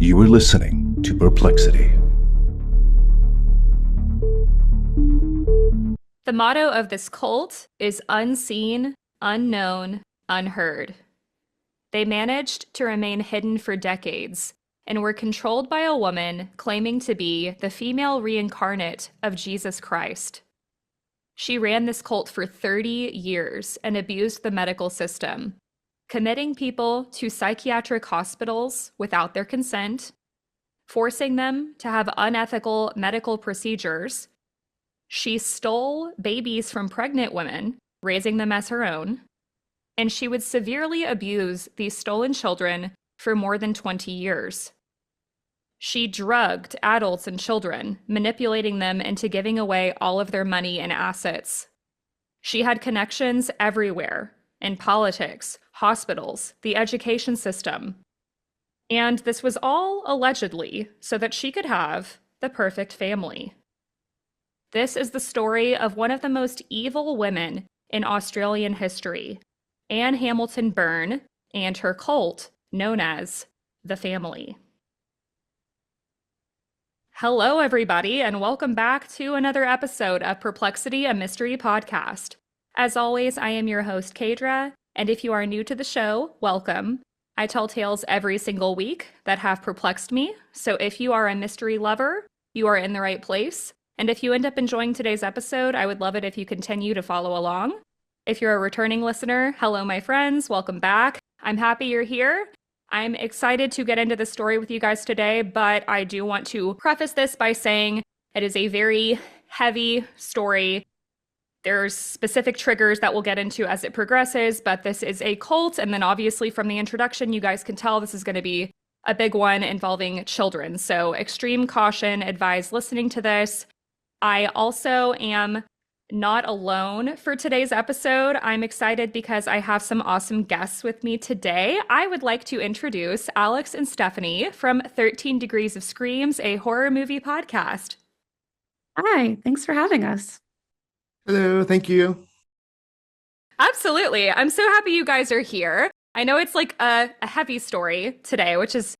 You are listening to Perplexity. The motto of this cult is unseen, unknown, unheard. They managed to remain hidden for decades and were controlled by a woman claiming to be the female reincarnate of Jesus Christ. She ran this cult for 30 years and abused the medical system, committing people to psychiatric hospitals without their consent, forcing them to have unethical medical procedures. She stole babies from pregnant women, raising them as her own, and she would severely abuse these stolen children for more than 20 years. She drugged adults and children, manipulating them into giving away all of their money and assets. She had connections everywhere, in politics, hospitals, the education system. And this was all allegedly so that she could have the perfect family. This is the story of one of the most evil women in Australian history, Anne Hamilton Byrne, and her cult known as the Family. Hello, everybody, and welcome back to another episode of Perplexity, a Mystery Podcast. As always, I am your host, Kadra, and if you are new to the show, welcome. I tell tales every single week that have perplexed me, so if you are a mystery lover, you are in the right place. And if you end up enjoying today's episode, I would love it if you continue to follow along. If you're a returning listener, hello, my friends, welcome back. I'm happy you're here. I'm excited to get into the story with you guys today, but I do want to preface this by saying it is a very heavy story. There's specific triggers that we'll get into as it progresses, but this is a cult, and then obviously from the introduction, you guys can tell this is going to be a big one involving children. So extreme caution, advise listening to this. I also am not alone for today's episode. I'm excited because I have some awesome guests with me today. I would like to introduce Alex and Stephanie from 13 Degrees of Screams, a horror movie podcast. Hi, thanks for having us. Hello, thank you. Absolutely. I'm so happy you guys are here. I know it's like a heavy story today, which is,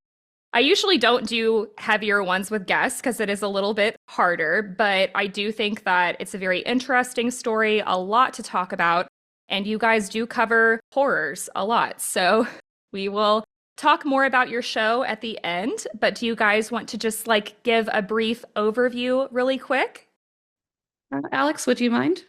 I usually don't do heavier ones with guests because it is a little bit harder, but I do think that it's a very interesting story, a lot to talk about, and you guys do cover horrors a lot. So we will talk more about your show at the end, but do you guys want to just give a brief overview really quick? Alex, would you mind?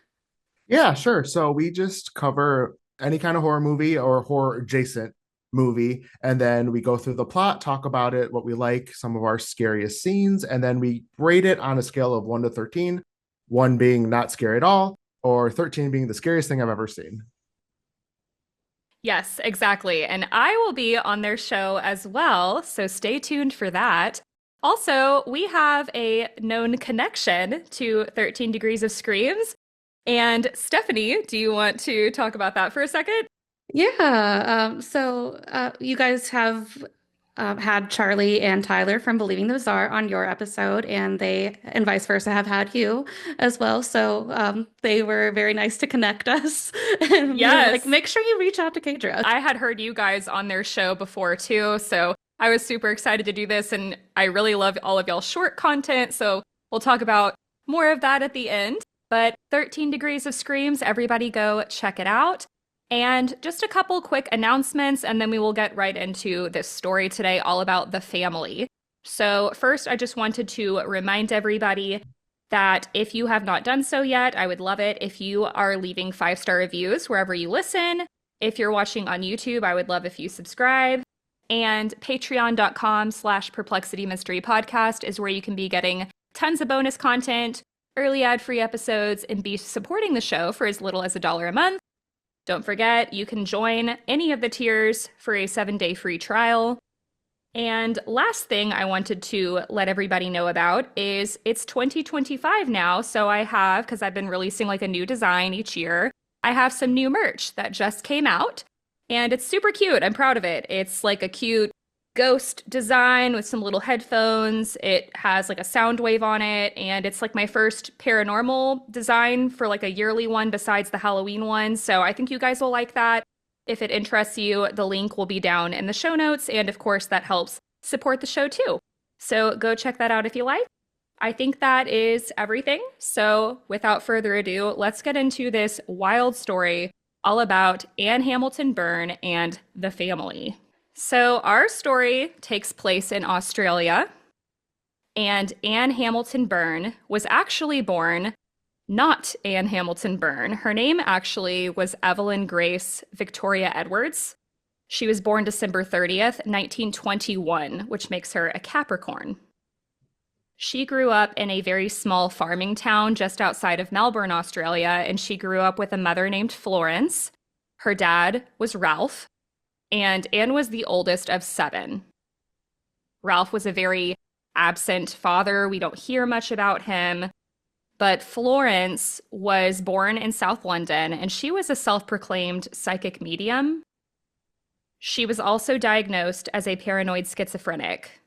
Yeah, sure. So we just cover any kind of horror movie or horror adjacent movie, and then we go through the plot, talk about it, what we like, some of our scariest scenes, and then we rate it on a scale of 1 to 13, 1 being not scary at all, or 13 being the scariest thing I've ever seen. Yes, exactly. And I will be on their show as well, so stay tuned for that. Also, we have a known connection to 13 Degrees of Screams. And Stephanie, do you want to talk about that for a second? Yeah. So you guys have had Charlie and Tyler from Believing the Bizarre on your episode, and they, and vice versa, have had you as well. So they were very nice to connect us. And yes. Make sure you reach out to Kadra. I had heard you guys on their show before too, so I was super excited to do this, and I really love all of y'all's short content, so we'll talk about more of that at the end. But 13 Degrees of Screams, everybody go check it out. And just a couple quick announcements, and then we will get right into this story today all about the family. So first, I just wanted to remind everybody that if you have not done so yet, I would love it if you are leaving 5-star reviews wherever you listen. If you're watching on YouTube, I would love if you subscribe. And patreon.com/Perplexity Mystery Podcast is where you can be getting tons of bonus content, early ad-free episodes, and be supporting the show for as little as $1 a month. Don't forget, you can join any of the tiers for a 7-day free trial. And last thing I wanted to let everybody know about is it's 2025 now, so I have, because I've been releasing a new design each year, I have some new merch that just came out, and it's super cute. I'm proud of it. It's a cute ghost design with some little headphones. It has a sound wave on it, and it's my first paranormal design for a yearly one besides the Halloween one. So I think you guys will like that. If it interests you, the link will be down in the show notes, and of course that helps support the show too. So go check that out if you like. I think that is everything. So without further ado, let's get into this wild story all about Anne Hamilton Byrne and the family. So our story takes place in Australia, and Anne Hamilton Byrne was actually born not Anne Hamilton Byrne. Her name actually was Evelyn Grace Victoria Edwards. She was born December 30th, 1921, which makes her a Capricorn. She grew up in a very small farming town just outside of Melbourne, Australia, and she grew up with a mother named Florence. Her dad was Ralph, and Anne was the oldest of 7. Ralph was a very absent father. We don't hear much about him. But Florence was born in South London, and she was a self-proclaimed psychic medium. She was also diagnosed as a paranoid schizophrenic,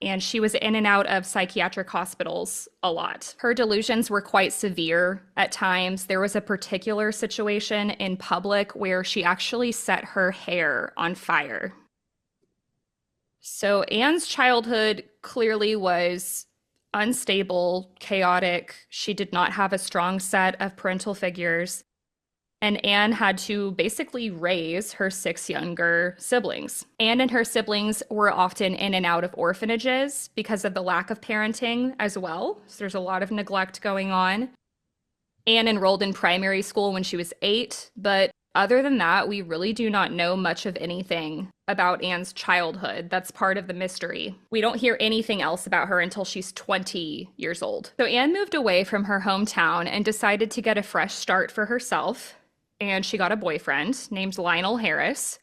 and she was in and out of psychiatric hospitals a lot. Her delusions were quite severe at times. There was a particular situation in public where she actually set her hair on fire. So Anne's childhood clearly was unstable, chaotic. She did not have a strong set of parental figures. And Anne had to basically raise her 6 younger siblings. Anne and her siblings were often in and out of orphanages because of the lack of parenting as well. So there's a lot of neglect going on. Anne enrolled in primary school when she was 8, but other than that, we really do not know much of anything about Anne's childhood. That's part of the mystery. We don't hear anything else about her until she's 20 years old. So Anne moved away from her hometown and decided to get a fresh start for herself. And she got a boyfriend named Lionel Harris.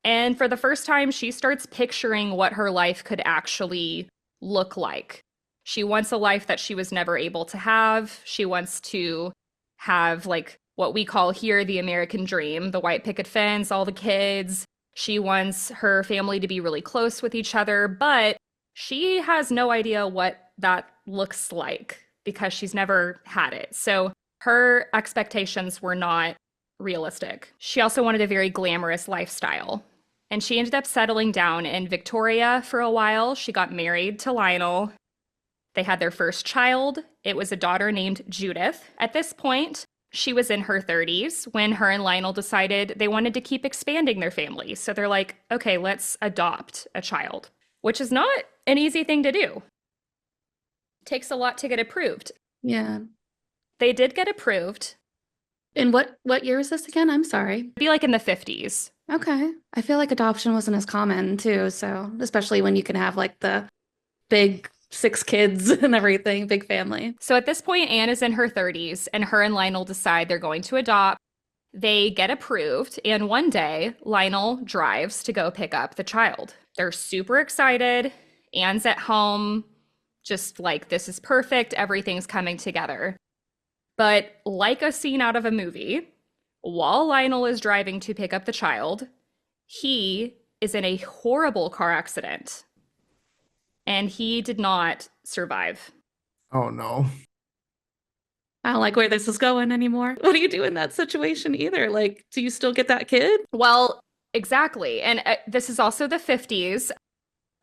And for the first time, she starts picturing what her life could actually look like. She wants a life that she was never able to have. She wants to have, like, what we call here the American dream, the white picket fence, all the kids. She wants her family to be really close with each other, but she has no idea what that looks like because she's never had it. So her expectations were not realistic. She also wanted a very glamorous lifestyle. And she ended up settling down in Victoria for a while. She got married to Lionel. They had their first child. It was a daughter named Judith. At this point, she was in her 30s when her and Lionel decided they wanted to keep expanding their family. So they're like, okay, let's adopt a child, which is not an easy thing to do. It takes a lot to get approved. Yeah. They did get approved. And what year is this again? I'm sorry. It'd be like in the 50s. Okay. I feel like adoption wasn't as common too. So especially when you can have like the big 6 kids and everything, big family. So at this point, Anne is in her 30s and her and Lionel decide they're going to adopt. They get approved. And one day, Lionel drives to go pick up the child. They're super excited. Anne's at home, just like, this is perfect. Everything's coming together. But like a scene out of a movie, while Lionel is driving to pick up the child, he is in a horrible car accident. And he did not survive. Oh, no. I don't like where this is going anymore. What do you do in that situation either? Like, do you still get that kid? Well, exactly. And this is also the 50s.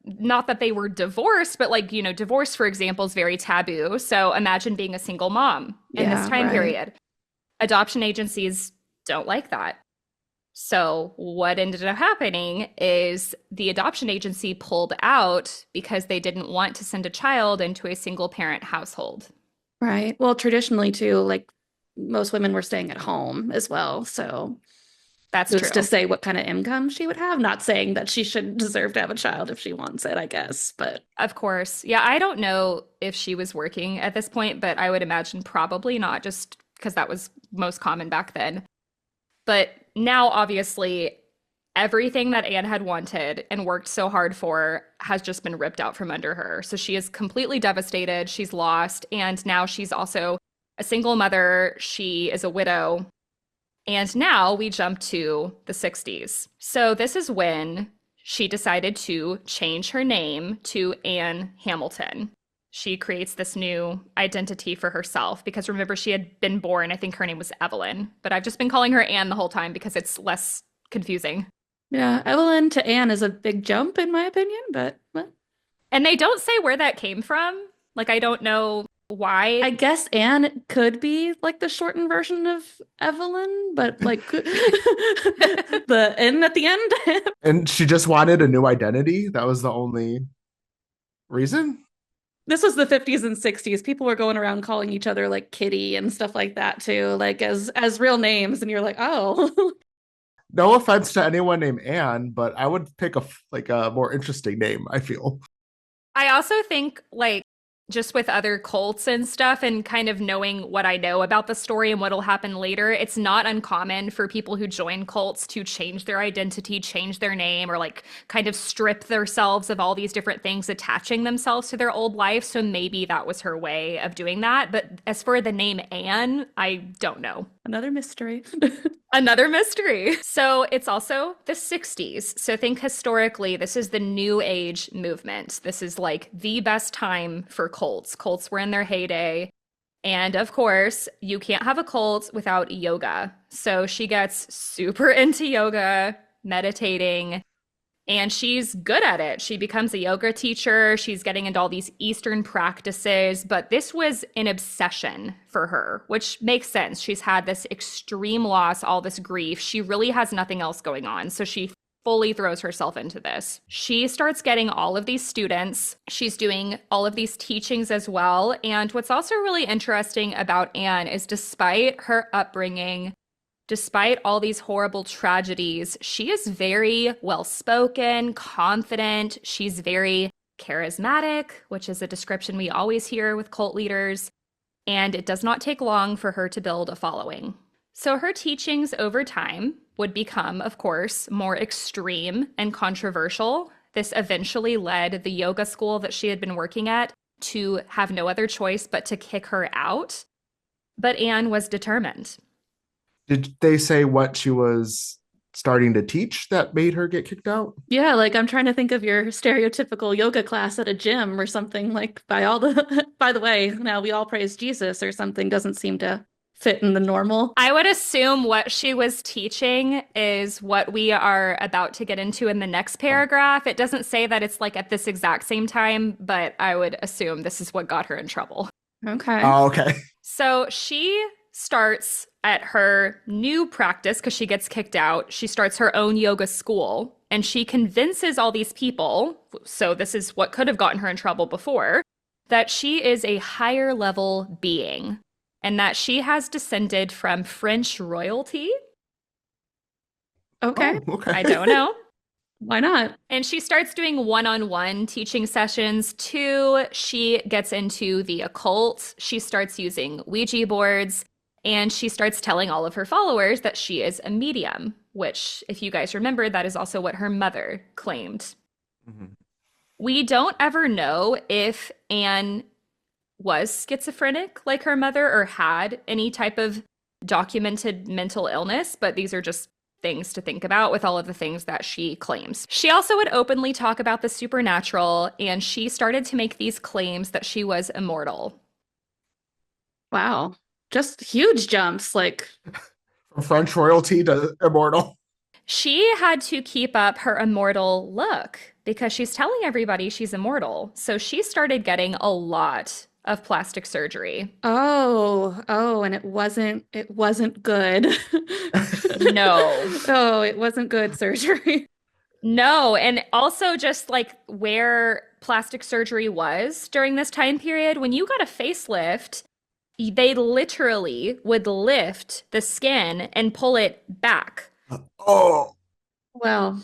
Not that they were divorced, but like, divorce, for example, is very taboo. So imagine being a single mom in this time period. Adoption agencies don't like that. So what ended up happening is the adoption agency pulled out because they didn't want to send a child into a single parent household. Right. Well, traditionally too, like most women were staying at home as well. So that's who's true. To say what kind of income she would have, not saying that she should deserve to have a child if she wants it, I guess. But of course. Yeah, I don't know if she was working at this point, but I would imagine probably not, just because that was most common back then. But now, obviously, everything that Anne had wanted and worked so hard for has just been ripped out from under her. So she is completely devastated. She's lost. And now she's also a single mother. She is a widow. And now we jump to the 60s. So this is when she decided to change her name to Anne Hamilton. She creates this new identity for herself because remember, she had been born, I think her name was Evelyn, but I've just been calling her Anne the whole time because it's less confusing. Yeah, Evelyn to Anne is a big jump in my opinion, but well, And they don't say where that came from. Like, I don't know why. I guess Anne could be like the shortened version of Evelyn, but like the N at the end. And she just wanted a new identity. That was the only reason. This was the 50s and 60s. People were going around calling each other like Kitty and stuff like that too, like as real names, and you're like, oh. No offense to anyone named Anne, but I would pick a more interesting name, I feel. I also think, like, just with other cults and stuff, and kind of knowing what I know about the story and what'll happen later, it's not uncommon for people who join cults to change their identity, change their name, or like kind of strip themselves of all these different things, attaching themselves to their old life. So maybe that was her way of doing that. But as for the name Anne, I don't know. Another mystery. Another mystery. So it's also the 60s. So think historically, this is the New Age movement. This is like the best time for cults. Cults were in their heyday. And of course, you can't have a cult without yoga. So she gets super into yoga, meditating, and she's good at it. She becomes a yoga teacher. She's getting into all these Eastern practices, but this was an obsession for her, which makes sense. She's had this extreme loss, all this grief. She really has nothing else going on. So she fully throws herself into this. She starts getting all of these students. She's doing all of these teachings as well. And what's also really interesting about Anne is despite her upbringing, despite all these horrible tragedies, she is very well-spoken, confident. She's very charismatic, which is a description we always hear with cult leaders. And it does not take long for her to build a following. So her teachings over time would become, of course, more extreme and controversial. This eventually led the yoga school that she had been working at to have no other choice but to kick her out. But Anne was determined. Did they say what she was starting to teach that made her get kicked out? Yeah, like I'm trying to think of your stereotypical yoga class at a gym or something like by the way, now we all praise Jesus or something doesn't seem to fit in the normal. I would assume what she was teaching is what we are about to get into in the next paragraph. It doesn't say that it's like at this exact same time, but I would assume this is what got her in trouble. Okay. Oh, okay. So she starts at her new practice because she gets kicked out. She starts her own yoga school and she convinces all these people, so this is what could have gotten her in trouble before, that she is a higher level being and that she has descended from French royalty. Okay. Oh, okay. I don't know. Why not? And she starts doing one-on-one teaching sessions too. She gets into the occult. She starts using Ouija boards. And she starts telling all of her followers that she is a medium, which, if you guys remember, that is also what her mother claimed. Mm-hmm. We don't ever know if Anne was schizophrenic like her mother or had any type of documented mental illness, but these are just things to think about with all of the things that she claims. She also would openly talk about the supernatural, and she started to make these claims that she was immortal. Wow. Just huge jumps, like From French royalty to immortal. She had to keep up her immortal look because she's telling everybody she's immortal. So she started getting a lot of plastic surgery. oh, and it wasn't good. No. Oh, it wasn't good surgery. No, and also just like where plastic surgery was during this time period, when you got a facelift, they literally would lift the skin and pull it back. Oh. Well,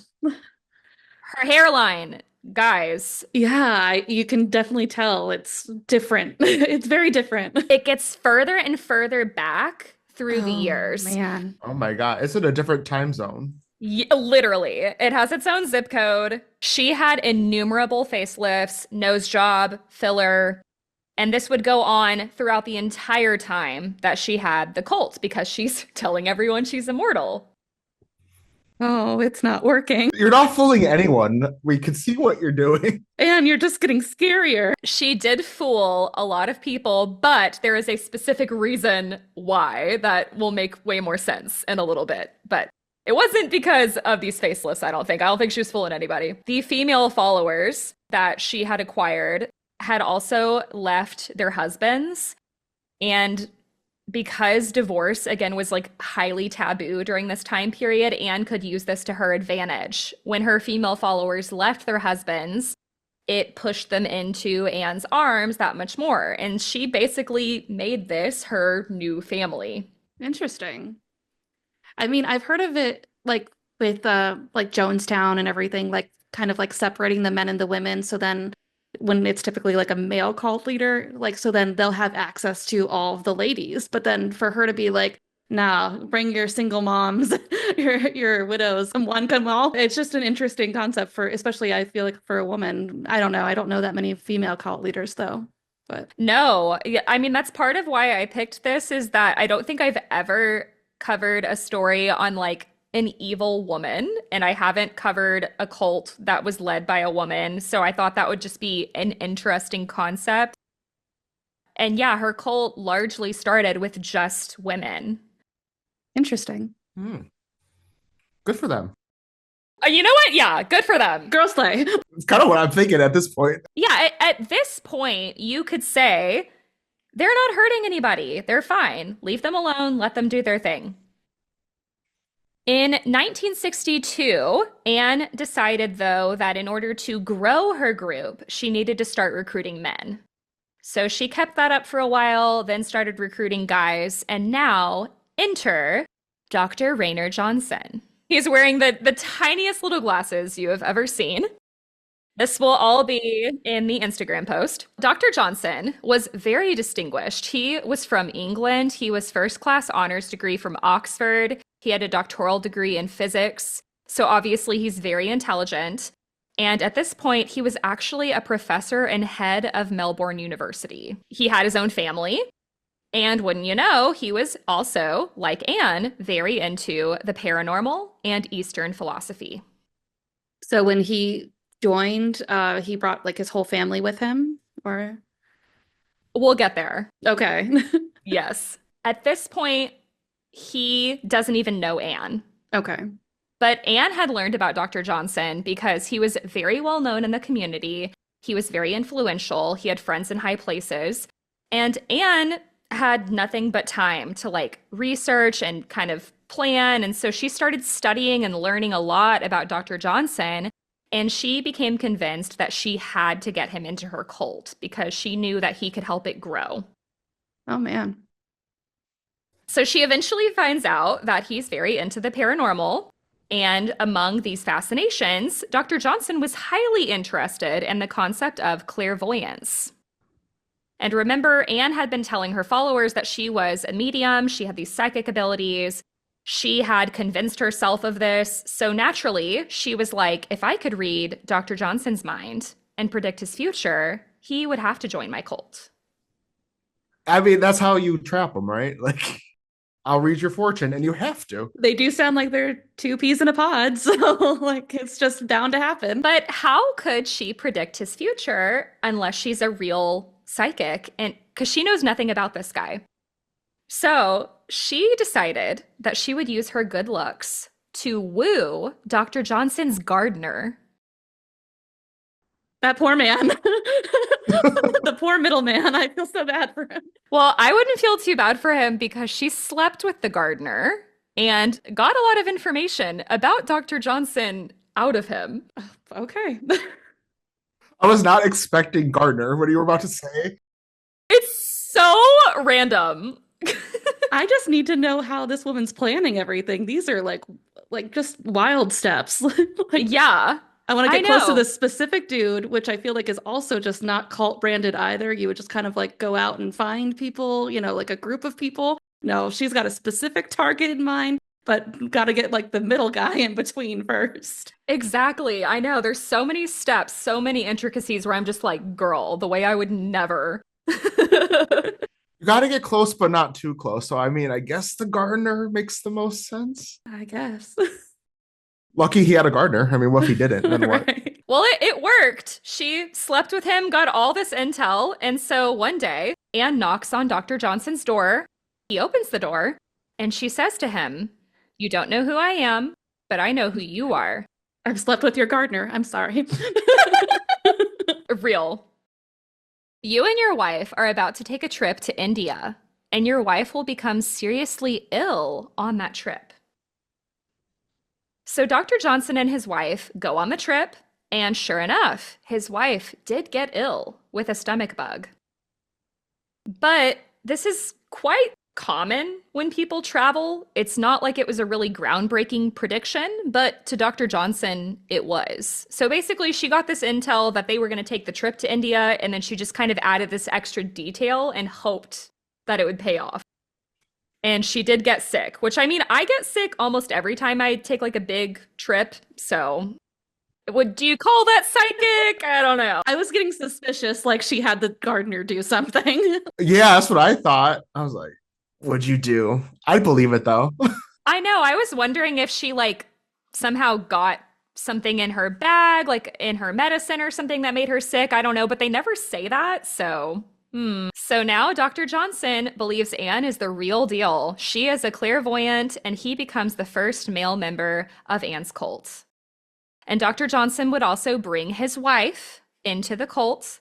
Her hairline, guys, yeah, you can definitely tell it's different. It's very different. it gets further and further back through the years. Man. Oh my God. Is it a different time zone? Literally, it has its own zip code. She had innumerable facelifts, nose job, filler, and this would go on throughout the entire time that she had the cult because she's telling everyone she's immortal. Oh, it's not working. You're not fooling anyone. We can see what you're doing. And you're just getting scarier. She did fool a lot of people, but there is a specific reason why that will make way more sense in a little bit. But It wasn't because of these faceless, I don't think. I don't think she was fooling anybody. The female followers that she had acquired had also left their husbands. And because divorce, again, was like highly taboo during this time period, Anne could use this to her advantage. When her female followers left their husbands, it pushed them into Anne's arms that much more. And she basically made this her new family. Interesting. I mean, I've heard of it like with like Jonestown and everything, like kind of like separating the men and the women. So then when it's typically like a male cult leader, like so then they'll have access to all of the ladies. But then for her to be like, nah, bring your single moms, your widows, one come all. It's just an interesting concept for, especially I feel like for a woman. I don't know. I don't know that many female cult leaders though. But no, I mean, that's part of why I picked this is that I don't think I've ever covered a story on like an evil woman, and I haven't covered a cult that was led by a woman. So I thought that would just be an interesting concept. And yeah, her cult largely started with just women. interesting. Good for them. You know what? Yeah, good for them. Girls play. It's kind of what I'm thinking at this point. Yeah, at this point, you could say they're not hurting anybody. They're fine. Leave them alone. Let them do their thing. In 1962, Anne decided, though, that in order to grow her group, she needed to start recruiting men. So she kept that up for a while, then started recruiting guys, and now enter Dr. Raynor Johnson. He's wearing the tiniest little glasses you have ever seen. This will all be in the Instagram post. Dr. Johnson was very distinguished. He was from England. He was first-class honors degree from Oxford. He had a doctoral degree in physics. So obviously he's very intelligent. And at this point, he was actually a professor and head of Melbourne University. He had his own family. And wouldn't you know, he was also, like Anne, very into the paranormal and Eastern philosophy. So when he joined, he brought like his whole family with him, or? We'll get there. Okay. Yes. At this point, he doesn't even know Anne. Okay. But Anne had learned about Dr. Johnson because he was very well known in the community. He was very influential. He had friends in high places. And Anne had nothing but time to like research and kind of plan. And so she started studying and learning a lot about Dr. Johnson. And she became convinced that she had to get him into her cult because she knew that he could help it grow. Oh, man. So she eventually finds out that he's very into the paranormal. And among these fascinations, Dr. Johnson was highly interested in the concept of clairvoyance. And remember, Anne had been telling her followers that she was a medium. She had these psychic abilities. She had convinced herself of this. So naturally, she was like, if I could read Dr. Johnson's mind and predict his future, he would have to join my cult. I mean, that's how you trap them, right? Like, I'll read your fortune, and you have to. They do sound like they're two peas in a pod, so like it's just bound to happen. But how could she predict his future unless she's a real psychic? And because she knows nothing about this guy. So she decided that she would use her good looks to woo Dr. Johnson's gardener. That poor man. The poor middleman. I feel so bad for him. Well, I wouldn't feel too bad for him because she slept with the gardener and got a lot of information about Dr. Johnson out of him. Okay. I was not expecting Gardner. What are you about to say? It's so random. I just need to know how this woman's planning everything. These are like just wild steps. Yeah. I want to get close to this specific dude, which I feel like is also just not cult branded either. You would just kind of like go out and find people, like a group of people. No, she's got a specific target in mind, but got to get like the middle guy in between first. Exactly. I know. There's so many steps, so many intricacies where I'm just like, girl, the way I would never. You got to get close, but not too close. So, I mean, I guess the gardener makes the most sense. I guess. Lucky he had a gardener. I mean, what if he didn't? Then what? Right. Well, it worked. She slept with him, got all this intel. And so one day, Anne knocks on Dr. Johnson's door. He opens the door and she says to him, You don't know who I am, but I know who you are. I've slept with your gardener. I'm sorry. Real. You and your wife are about to take a trip to India, and your wife will become seriously ill on that trip. So Dr. Johnson and his wife go on the trip, and sure enough, his wife did get ill with a stomach bug. But this is quite common when people travel. It's not like it was a really groundbreaking prediction, but to Dr. Johnson, it was. So basically, she got this intel that they were going to take the trip to India, and then she just kind of added this extra detail and hoped that it would pay off. And she did get sick, which I mean, I get sick almost every time I take like a big trip. So do you call that psychic? I don't know. I was getting suspicious, like she had the gardener do something. Yeah, that's what I thought. I was like, what'd you do? I believe it though. I know. I was wondering if she like somehow got something in her bag, like in her medicine or something that made her sick. I don't know, but they never say that. So So now Dr. Johnson believes Anne is the real deal. She is a clairvoyant, and he becomes the first male member of Anne's cult. And Dr. Johnson would also bring his wife into the cult.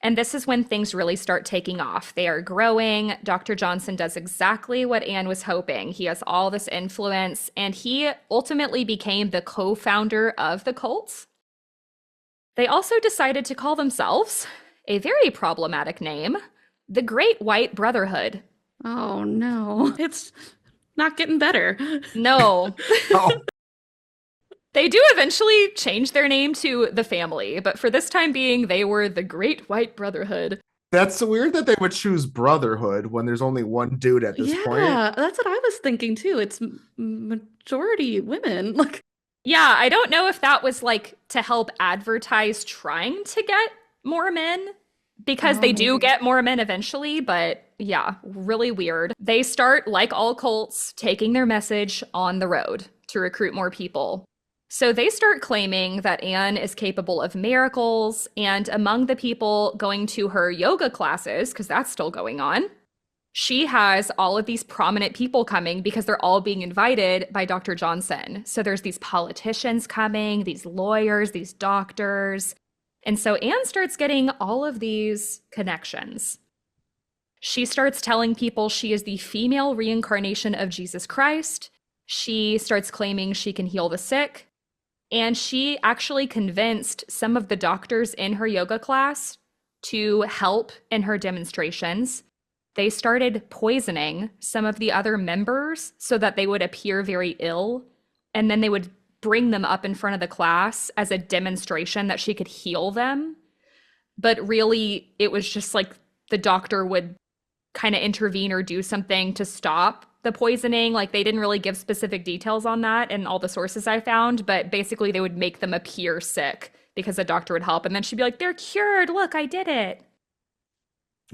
And this is when things really start taking off. They are growing. Dr. Johnson does exactly what Anne was hoping. He has all this influence, and he ultimately became the co-founder of the cult. They also decided to call themselves a very problematic name, the Great White Brotherhood. Oh no, it's not getting better. No. Oh, They do eventually change their name to the family, but for this time being, they were the Great White Brotherhood. that's so weird that they would choose brotherhood when there's only one dude at this point. Yeah, that's what I was thinking too. It's majority women. Like, Yeah, I don't know if that was like to help advertise trying to get more men, because they do get more men eventually, but yeah, really weird. They start, like all cults, taking their message on the road to recruit more people. So they start claiming that Anne is capable of miracles, and among the people going to her yoga classes, because that's still going on, she has all of these prominent people coming because they're all being invited by Dr. Johnson. So there's these politicians coming, these lawyers, these doctors. And so Anne starts getting all of these connections. She starts telling people she is the female reincarnation of Jesus Christ. She starts claiming she can heal the sick. And she actually convinced some of the doctors in her yoga class to help in her demonstrations. They started poisoning some of the other members so that they would appear very ill. And then they would bring them up in front of the class as a demonstration that she could heal them. But really, it was just like the doctor would kind of intervene or do something to stop the poisoning. Like, they didn't really give specific details on that in all the sources I found, but basically they would make them appear sick because the doctor would help. And then she'd be like, they're cured. Look, I did it.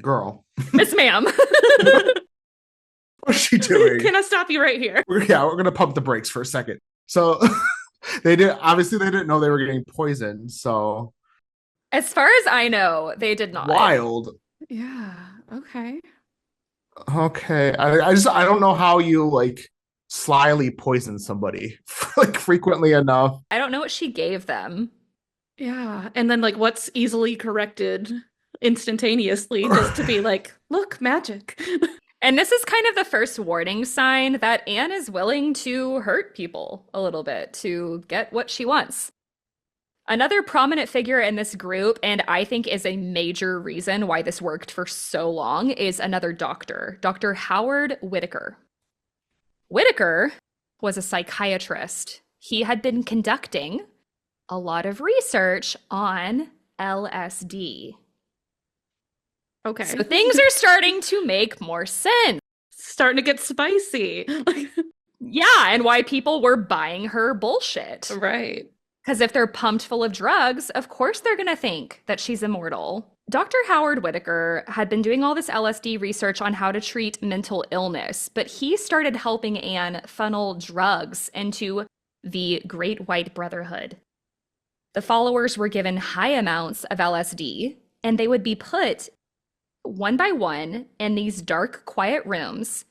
Girl, Miss ma'am. what's she doing? can I stop you right here? We're gonna pump the brakes for a second. So they didn't know they were getting poisoned. So As far as I know, they did not. wild. Yeah. Okay. Okay, I don't know how you like slyly poison somebody like frequently enough. I don't know what she gave them. Yeah. And then like what's easily corrected instantaneously just to be like, look, magic. And this is kind of the first warning sign that Anne is willing to hurt people a little bit to get what she wants. Another prominent figure in this group, and I think is a major reason why this worked for so long, is another doctor, Dr. Howard Whitaker. Whitaker was a psychiatrist. He had been conducting a lot of research on LSD. Okay. So things are starting to make more sense. Starting to get spicy. Yeah, and why people were buying her bullshit. Right. Because if they're pumped full of drugs, of course they're going to think that she's immortal. Dr. Howard Whitaker had been doing all this LSD research on how to treat mental illness, but he started helping Anne funnel drugs into the Great White Brotherhood. The followers were given high amounts of LSD, and they would be put one by one in these dark, quiet rooms,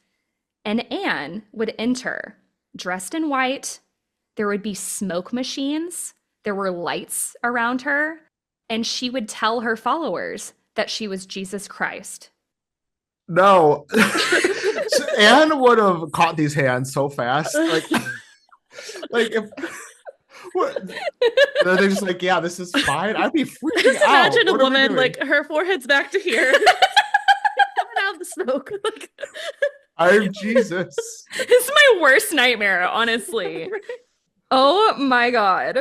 and Anne would enter dressed in white. There would be smoke machines. There were lights around her. And she would tell her followers that she was Jesus Christ. No. Anne would have caught these hands so fast. Like if what, they're just like, yeah, this is fine. I'd be freaking Just out. imagine a What are we woman, doing? like, her forehead's back to here. Coming out of the smoke. Like, I'm Jesus. This is my worst nightmare, honestly. Oh my God.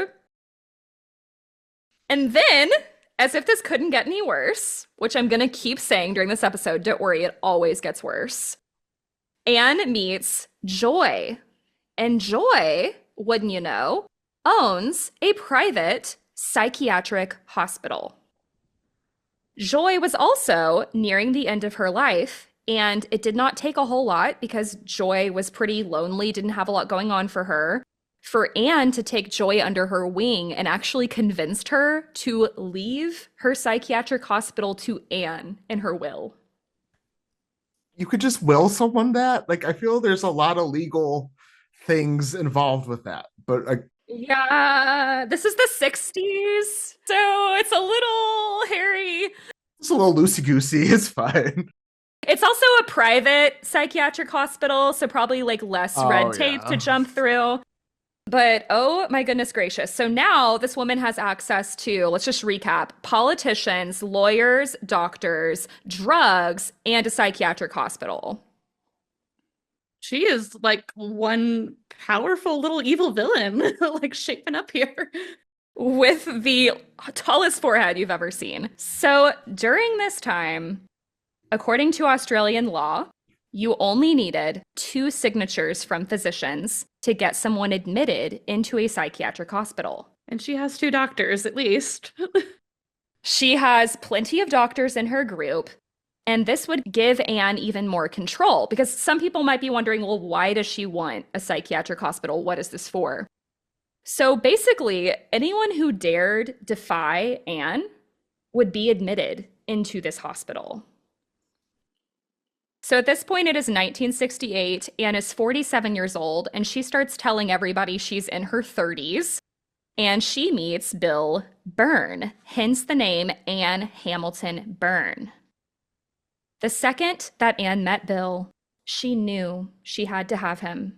And then, as if this couldn't get any worse, which I'm going to keep saying during this episode, don't worry, it always gets worse. Anne meets Joy. And Joy, wouldn't you know, owns a private psychiatric hospital. Joy was also nearing the end of her life, and it did not take a whole lot because Joy was pretty lonely, didn't have a lot going on for her, for Anne to take Joy under her wing and actually convinced her to leave her psychiatric hospital to Anne in her will. You could just will someone that? Like, I feel there's a lot of legal things involved with that. But yeah, this is the 60s, so it's a little hairy. it's a little loosey-goosey. It's fine. It's also a private psychiatric hospital, so probably like less red tape to jump through. But oh my goodness gracious. So now this woman has access to, let's just recap, politicians, lawyers, doctors, drugs, and a psychiatric hospital. she is like one powerful little evil villain, like shaping up here. With the tallest forehead you've ever seen. So during this time, according to Australian law, you only needed 2 signatures from physicians to get someone admitted into a psychiatric hospital. And she has 2 doctors, at least. She has plenty of doctors in her group, and this would give Anne even more control, because some people might be wondering, well, why does she want a psychiatric hospital? What is this for? So basically, anyone who dared defy Anne would be admitted into this hospital. So at this point, it is 1968. Anne is 47 years old, and she starts telling everybody she's in her 30s. And she meets Bill Byrne, hence the name Anne Hamilton Byrne. The second that Anne met Bill, she knew she had to have him.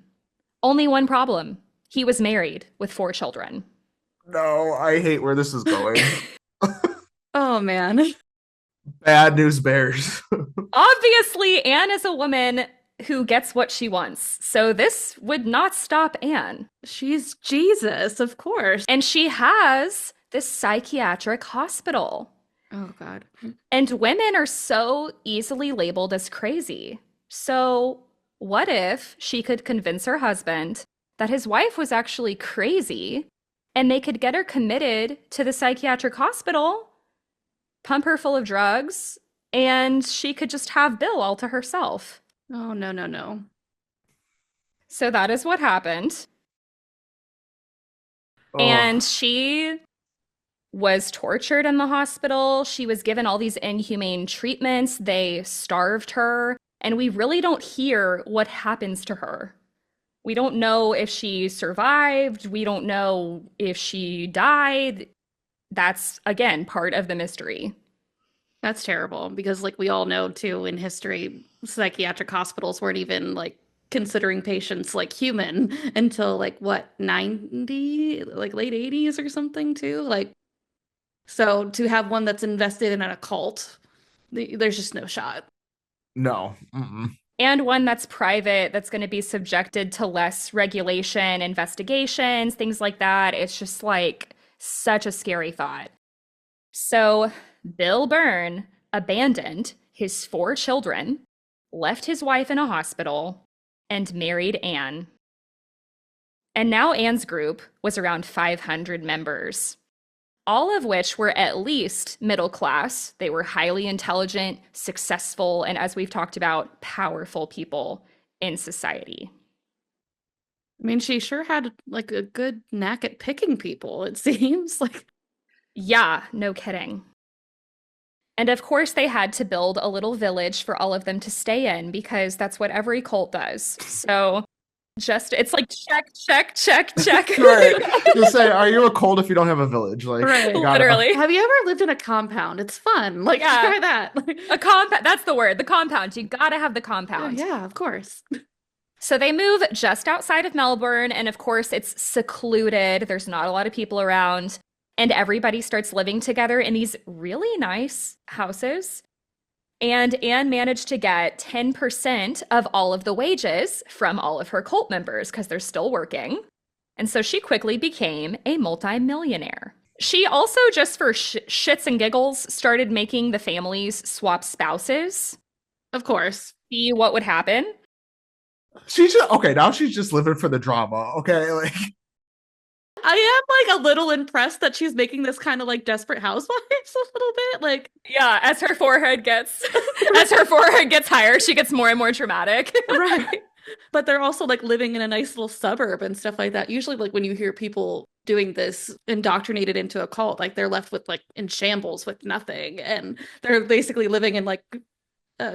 Only one problem. He was married with 4 children. No, I hate where this is going. Oh, man. Bad news bears. Obviously, Anne is a woman who gets what she wants. So this would not stop Anne. She's Jesus, of course. And she has this psychiatric hospital. Oh, God. And women are so easily labeled as crazy. So what if she could convince her husband that his wife was actually crazy and they could get her committed to the psychiatric hospital, pump her full of drugs, and she could just have Bill all to herself? Oh, no, no, no. So that is what happened. Oh. And she was tortured in the hospital. She was given all these inhumane treatments. They starved her. And we really don't hear what happens to her. We don't know if she survived. We don't know if she died. That's, again, part of the mystery. That's terrible because, like, we all know, too, in history, psychiatric hospitals weren't even, like, considering patients, like, human until, like, what, 90? Like, late 80s or something, too? Like, so to have one that's invested in an occult, there's just no shot. No. Mm-mm. And one that's private, that's going to be subjected to less regulation, investigations, things like that. It's just, like, such a scary thought. So Bill Byrne abandoned his 4 children, left his wife in a hospital, and married Anne. And now Anne's group was around 500 members, all of which were at least middle class. They were highly intelligent, successful, and as we've talked about, powerful people in society. I mean, she sure had, like, a good knack at picking people, it seems. Like, Yeah, no kidding. And of course, they had to build a little village for all of them to stay in because that's what every cult does. So Just, it's like check, check, check, check. Right. Just say, are you a cult if you don't have a village? Like, Right. you gotta- Literally. Have you ever lived in a compound? It's fun. Like, Yeah. try that. A compound, that's the word, the compound. You gotta have the compound. Yeah, of course. So they move just outside of Melbourne, and of course, it's secluded. There's not a lot of people around, and everybody starts living together in these really nice houses. And Anne managed to get 10% of all of the wages from all of her cult members because they're still working. And so she quickly became a multimillionaire. She also, just for shits and giggles, started making the families swap spouses. Of course. See what would happen. She's just, okay, now she's just living for the drama. Okay. Like, I am like a little impressed that she's making this kind of like Desperate Housewives a little bit. Like, Yeah, as her forehead gets higher, she gets more and more dramatic. right. But they're also like living in a nice little suburb and stuff like that. Usually, like when you hear people doing this indoctrinated into a cult, like they're left with like in shambles with nothing, and they're basically living in like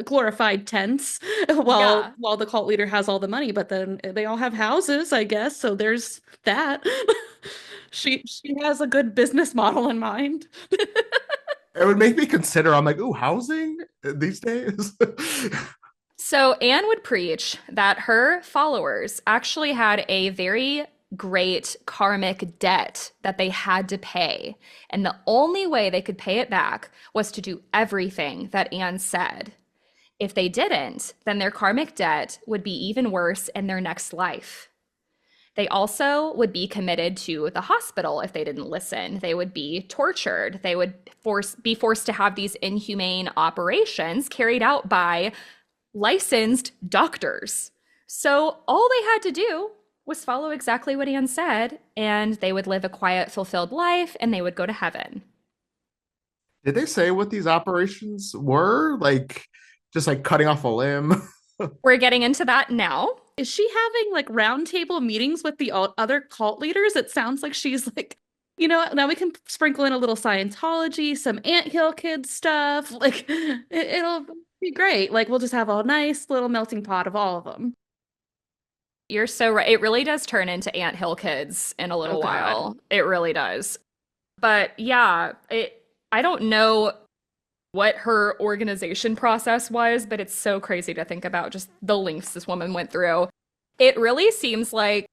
glorified tents while the cult leader has all the money. But then they all have houses, I guess. So there's that. She has a good business model in mind. it would make me consider, I'm like, ooh, housing these days? So Anne would preach that her followers actually had a very great karmic debt that they had to pay. And the only way they could pay it back was to do everything that Anne said. If they didn't, then their karmic debt would be even worse in their next life. They also would be committed to the hospital if they didn't listen. They would be tortured. They would be forced to have these inhumane operations carried out by licensed doctors. So all they had to do was follow exactly what Anne said, and they would live a quiet, fulfilled life, and they would go to heaven. Did they say what these operations were? Like, just like cutting off a limb? We're getting into that now. Is she having like roundtable meetings with the other cult leaders? It sounds like she's like, now we can sprinkle in a little Scientology, some anthill kids stuff. Like, it'll be great. Like, we'll just have a nice little melting pot of all of them. You're so right. It really does turn into anthill kids in a little while. It really does. But yeah, I don't know what her organization process was, but it's so crazy to think about just the lengths this woman went through. It really seems like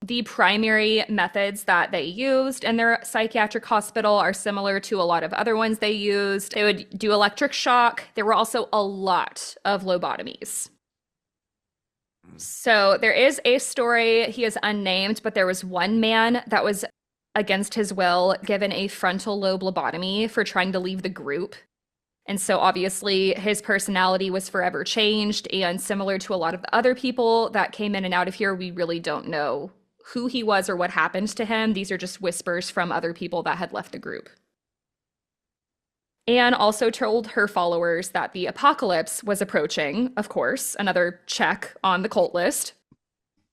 the primary methods that they used in their psychiatric hospital are similar to a lot of other ones they used. They would do electric shock. There were also a lot of lobotomies. So there is a story, he is unnamed, but there was one man that was against his will given a frontal lobe lobotomy for trying to leave the group. And so obviously his personality was forever changed, and similar to a lot of the other people that came in and out of here, we really don't know who he was or what happened to him. These are just whispers from other people that had left the group. Anne also told her followers that the apocalypse was approaching, of course, another check on the cult list.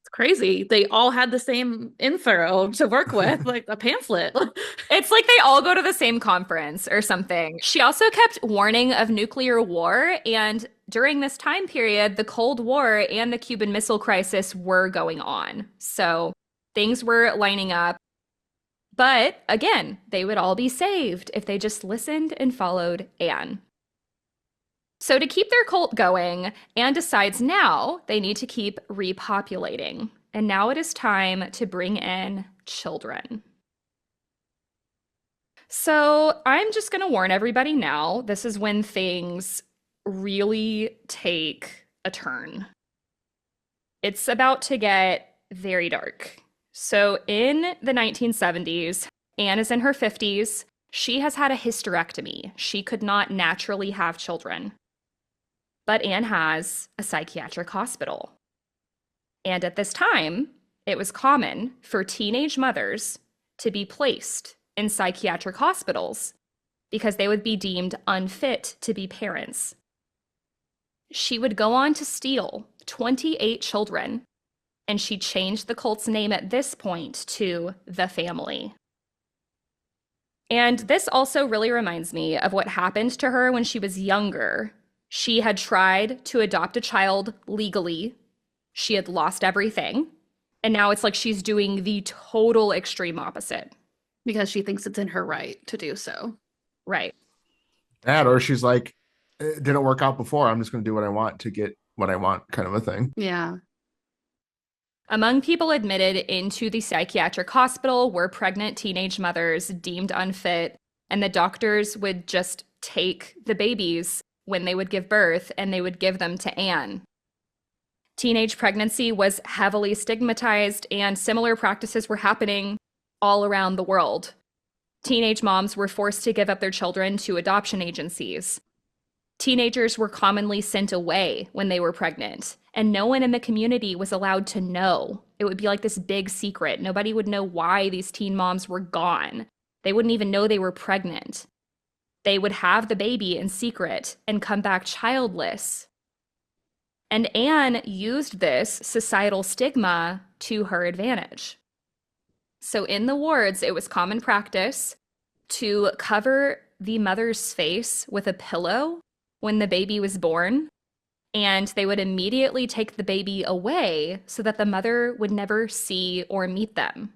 It's crazy. They all had the same info to work with, like a pamphlet. It's like they all go to the same conference or something. She also kept warning of nuclear war, and during this time period, the Cold War and the Cuban Missile Crisis were going on. So things were lining up. But again, they would all be saved if they just listened and followed Anne. So to keep their cult going, Anne decides now they need to keep repopulating. And now it is time to bring in children. So I'm just going to warn everybody now, this is when things really take a turn. It's about to get very dark. So in the 1970s, Anne is in her 50s. She has had a hysterectomy. She could not naturally have children. But Anne has a psychiatric hospital. And at this time, it was common for teenage mothers to be placed in psychiatric hospitals because they would be deemed unfit to be parents. She would go on to steal 28 children, and she changed the cult's name at this point to The Family. And this also really reminds me of what happened to her when she was younger. She had tried to adopt a child legally. She had lost everything. And now it's like she's doing the total extreme opposite. Because she thinks it's in her right to do so. Right. That, or she's like, it didn't work out before. I'm just going to do what I want to get what I want, kind of a thing. Yeah. Among people admitted into the psychiatric hospital were pregnant teenage mothers deemed unfit, and the doctors would just take the babies when they would give birth and they would give them to Anne. Teenage pregnancy was heavily stigmatized, and similar practices were happening all around the world. Teenage moms were forced to give up their children to adoption agencies. Teenagers were commonly sent away when they were pregnant, and no one in the community was allowed to know. It would be like this big secret. Nobody would know why these teen moms were gone. They wouldn't even know they were pregnant. They would have the baby in secret and come back childless. And Anne used this societal stigma to her advantage. So in the wards, it was common practice to cover the mother's face with a pillow when the baby was born, and they would immediately take the baby away so that the mother would never see or meet them.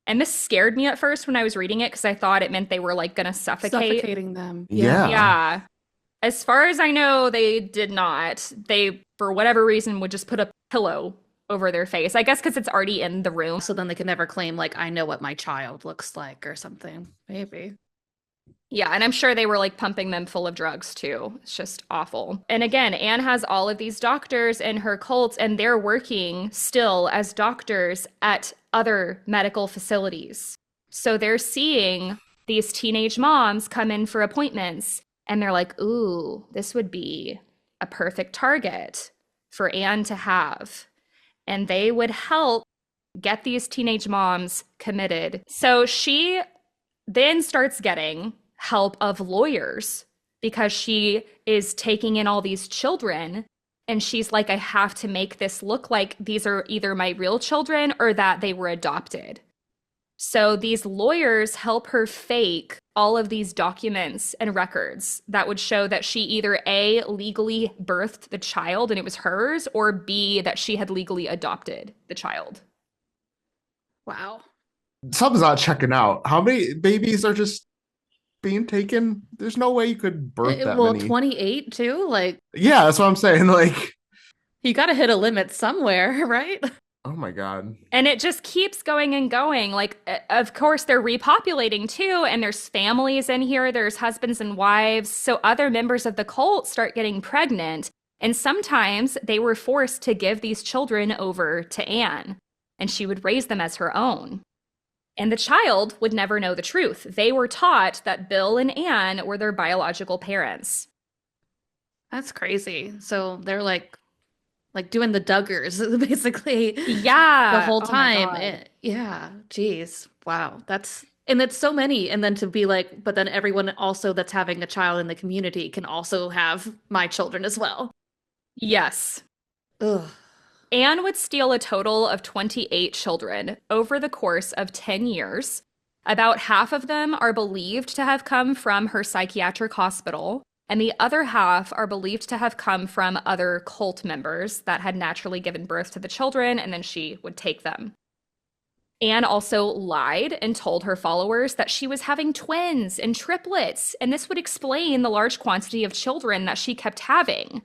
And this scared me at first when I was reading it because I thought it meant they were like going to Suffocating them. Yeah. Yeah. As far as I know, they did not. They, for whatever reason, would just put a pillow over their face. I guess because it's already in the room. So then they can never claim, like, I know what my child looks like or something. Maybe. Yeah, and I'm sure they were like pumping them full of drugs too. It's just awful. And again, Anne has all of these doctors in her cult, and they're working still as doctors at other medical facilities. So they're seeing these teenage moms come in for appointments, and they're like, ooh, this would be a perfect target for Anne to have. And they would help get these teenage moms committed. So she then starts getting help of lawyers because she is taking in all these children, and she's like, I have to make this look like these are either my real children or that they were adopted. So these lawyers help her fake all of these documents and records that would show that she either A, legally birthed the child and it was hers, or B, that she had legally adopted the child. Wow. Something's not checking out. How many babies are just being taken? There's no way you could birth that Well, many. 28 too? Like, Yeah, that's what I'm saying. Like, you got to hit a limit somewhere, right? oh my God. And it just keeps going and going. Like, of course, they're repopulating too, and there's families in here, there's husbands and wives. So other members of the cult start getting pregnant, and sometimes they were forced to give these children over to Anne, and she would raise them as her own. And the child would never know the truth. They were taught that Bill and Anne were their biological parents. That's crazy. So they're like doing the Duggars, basically. Yeah. The whole Oh my time. God. Yeah. Geez. Wow. And it's so many. And then to be like, but then everyone also that's having a child in the community can also have my children as well. Yes. Ugh. Anne would steal a total of 28 children over the course of 10 years. About half of them are believed to have come from her psychiatric hospital, and the other half are believed to have come from other cult members that had naturally given birth to the children, and then she would take them. Anne also lied and told her followers that she was having twins and triplets, and this would explain the large quantity of children that she kept having.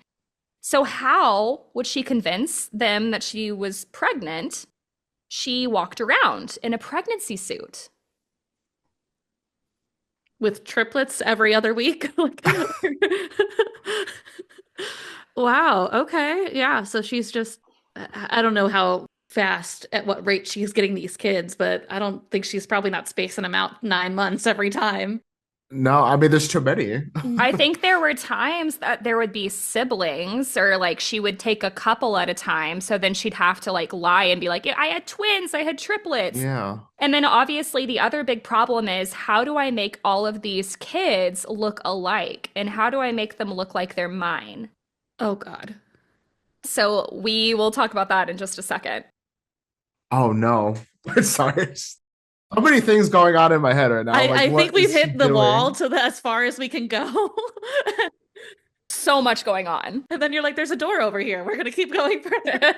So how would she convince them that she was pregnant? She walked around in a pregnancy suit. With triplets every other week. Wow. Okay. Yeah. So she's just, I don't know how fast, at what rate she's getting these kids, but I don't think she's probably not spacing them out 9 months every time. No, I mean, there's too many. I think there were times that there would be siblings, or like she would take a couple at a time. So then she'd have to like lie and be like, I had twins, I had triplets. Yeah. And then obviously the other big problem is, how do I make all of these kids look alike? And how do I make them look like they're mine? Oh, God. So we will talk about that in just a second. Oh, no. Sorry. So many things going on in my head right now. I what think we've is he hit the doing? wall to as far as we can go. So much going on. And then you're like, there's a door over here. We're going to keep going further.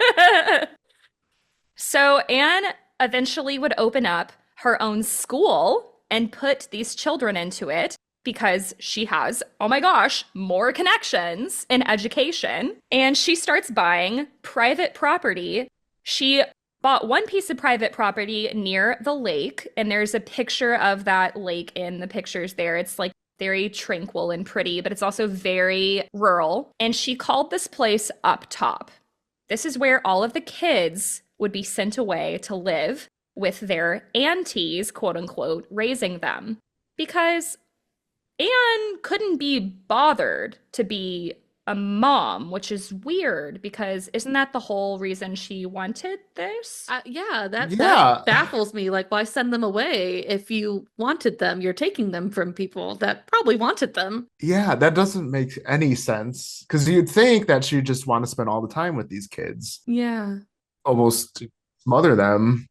So Anne eventually would open up her own school and put these children into it because she has, oh my gosh, more connections in education. And she starts buying private property. She bought one piece of private property near the lake, and there's a picture of that lake in the pictures there. It's like very tranquil and pretty, but it's also very rural. And she called this place Up Top. This is where all of the kids would be sent away to live with their aunties, quote unquote, raising them. Because Anne couldn't be bothered to be a mom, which is weird because isn't that the whole reason she wanted this? Yeah, that Yeah. baffles me. Like, why send them away if you wanted them? You're taking them from people that probably wanted them. Yeah, that doesn't make any sense. Because you'd think that she'd just want to spend all the time with these kids, Yeah. almost smother them.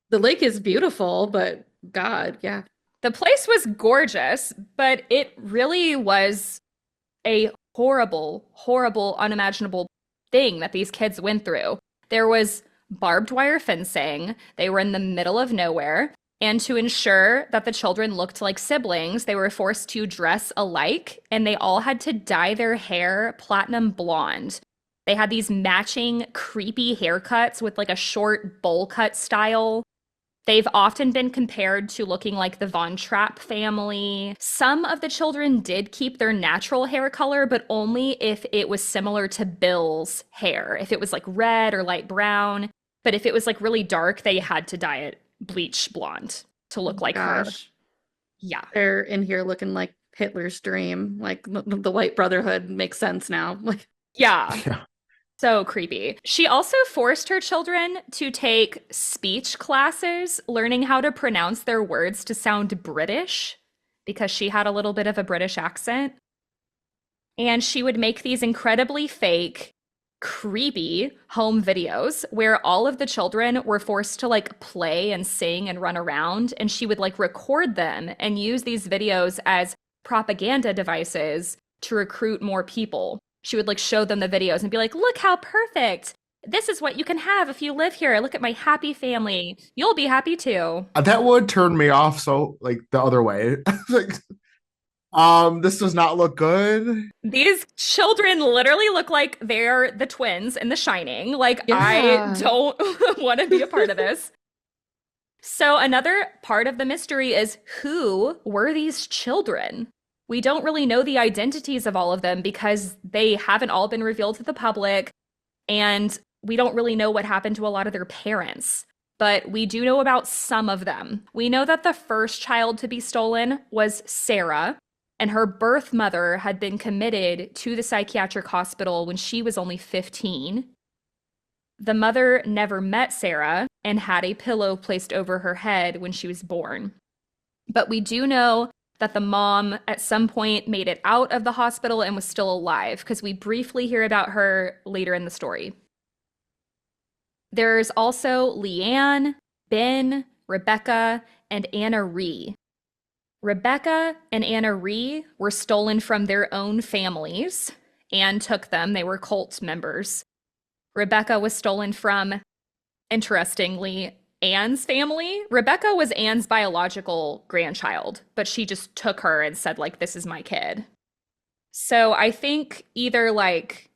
The lake is beautiful, but God, yeah. The place was gorgeous, but it really was a horrible, horrible, unimaginable thing that these kids went through. There was barbed wire fencing. They were in the middle of nowhere. And to ensure that the children looked like siblings, they were forced to dress alike, and they all had to dye their hair platinum blonde. They had these matching creepy haircuts with like a short bowl cut style. They've often been compared to looking like the Von Trapp family. Some of the children did keep their natural hair color, but only if it was similar to Bill's hair. If it was like red or light brown. But if it was like really dark, they had to dye it bleach blonde to look like her. Yeah. They're in here looking like Hitler's dream. Like the White Brotherhood makes sense now. Like, Yeah. Yeah. So creepy. She also forced her children to take speech classes, learning how to pronounce their words to sound British because she had a little bit of a British accent. And she would make these incredibly fake, creepy home videos where all of the children were forced to like play and sing and run around. And she would like record them and use these videos as propaganda devices to recruit more people. She would like show them the videos and be like, look how perfect. This is what you can have if you live here. Look at my happy family. You'll be happy too. That would turn me off so like the other way. Like, this does not look good. These children literally look like they're the twins in The Shining. Like, Yeah. I don't want to be a part of this. So another part of the mystery is who were these children? We don't really know the identities of all of them because they haven't all been revealed to the public, and we don't really know what happened to a lot of their parents. But we do know about some of them. We know that the first child to be stolen was Sarah, and her birth mother had been committed to the psychiatric hospital when she was only 15. The mother never met Sarah and had a pillow placed over her head when she was born. But we do know that the mom at some point made it out of the hospital and was still alive, because we briefly hear about her later in the story. There's also Leanne, Ben, Rebecca, and Anna Ree. Rebecca and Anna Ree were stolen from their own families. Anne took them. They were cult members. Rebecca was stolen from, interestingly, Anne's family. Rebecca was Anne's biological grandchild, but she just took her and said, like, this is my kid. So I think either like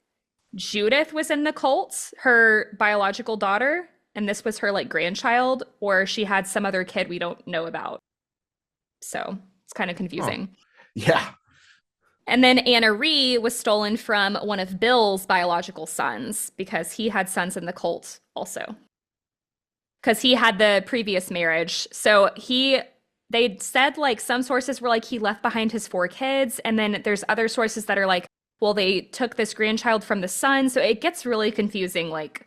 Judith was in the cult, her biological daughter, and this was her like grandchild, or she had some other kid we don't know about. So it's kind of confusing. Oh. Yeah. And then Anna Ree was stolen from one of Bill's biological sons because he had sons in the cult also. Because he had the previous marriage. So they said like some sources were like he left behind his 4 kids. And then there's other sources that are like, well, they took this grandchild from the son. So it gets really confusing. Like,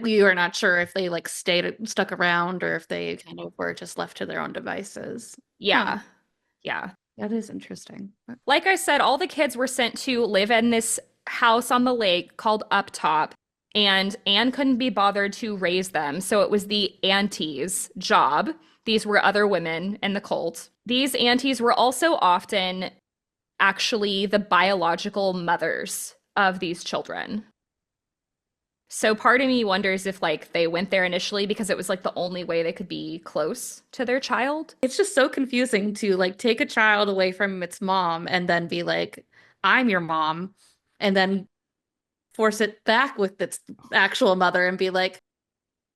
we are not sure if they like stuck around or if they kind of were just left to their own devices. yeah. Huh. Yeah. That is interesting. Like I said, all the kids were sent to live in this house on the lake called Up Top. And Anne couldn't be bothered to raise them, so it was the aunties' job. These were other women in the cult. These aunties were also often actually the biological mothers of these children. So part of me wonders if like they went there initially because it was like the only way they could be close to their child. It's just so confusing to like take a child away from its mom and then be like, I'm your mom, and then force it back with its actual mother and be like,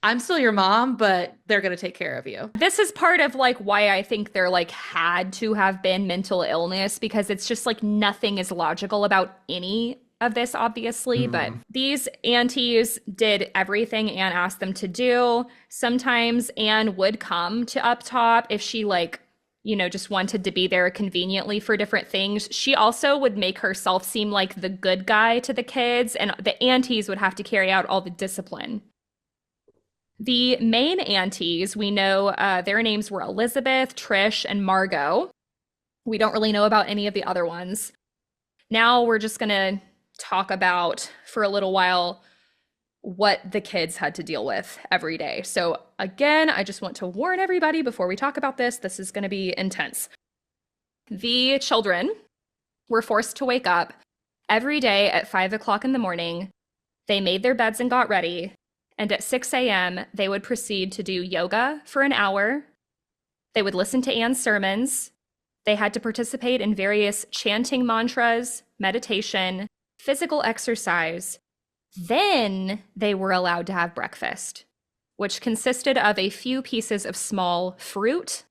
I'm still your mom, but they're going to take care of you. This is part of like why I think there like had to have been mental illness, because it's just like nothing is logical about any of this, obviously. But these aunties did everything Anne asked them to do. Sometimes Anne would come to up top if she like, you know, just wanted to be there conveniently for different things. She also would make herself seem like the good guy to the kids, and the aunties would have to carry out all the discipline. The main aunties, we know their names were Elizabeth, Trish, and Margot. We don't really know about any of the other ones. Now we're just going to talk about, for a little while, what the kids had to deal with every day. So again, I just want to warn everybody before we talk about this, this is going to be intense. The children were forced to wake up every day at 5 o'clock in the morning. They made their beds and got ready. And at 6 a.m., they would proceed to do yoga for an hour. They would listen to Anne's sermons. They had to participate in various chanting mantras, meditation, physical exercise. Then they were allowed to have breakfast, which consisted of a few pieces of small fruit.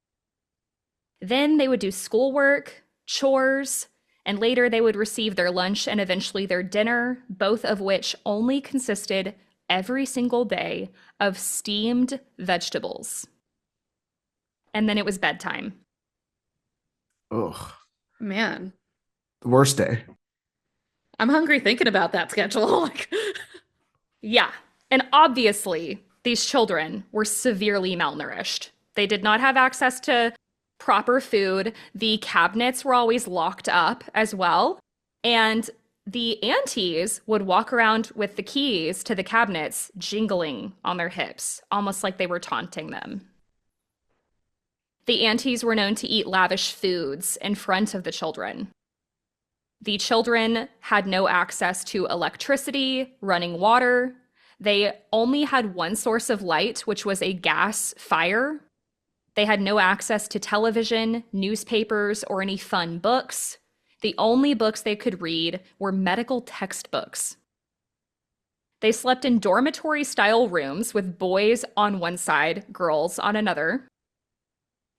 Then they would do schoolwork, chores, and later they would receive their lunch and eventually their dinner, both of which only consisted every single day of steamed vegetables. And then it was bedtime. Ugh. Man, The worst day. I'm hungry thinking about that schedule. Like, Yeah. And obviously, these children were severely malnourished. They did not have access to proper food. The cabinets were always locked up as well. And the aunties would walk around with the keys to the cabinets jingling on their hips, almost like they were taunting them. The aunties were known to eat lavish foods in front of the children. The children had no access to electricity, running water. They only had one source of light, which was a gas fire. They had no access to television, newspapers, or any fun books. The only books they could read were medical textbooks. They slept in dormitory-style rooms with boys on one side, girls on another.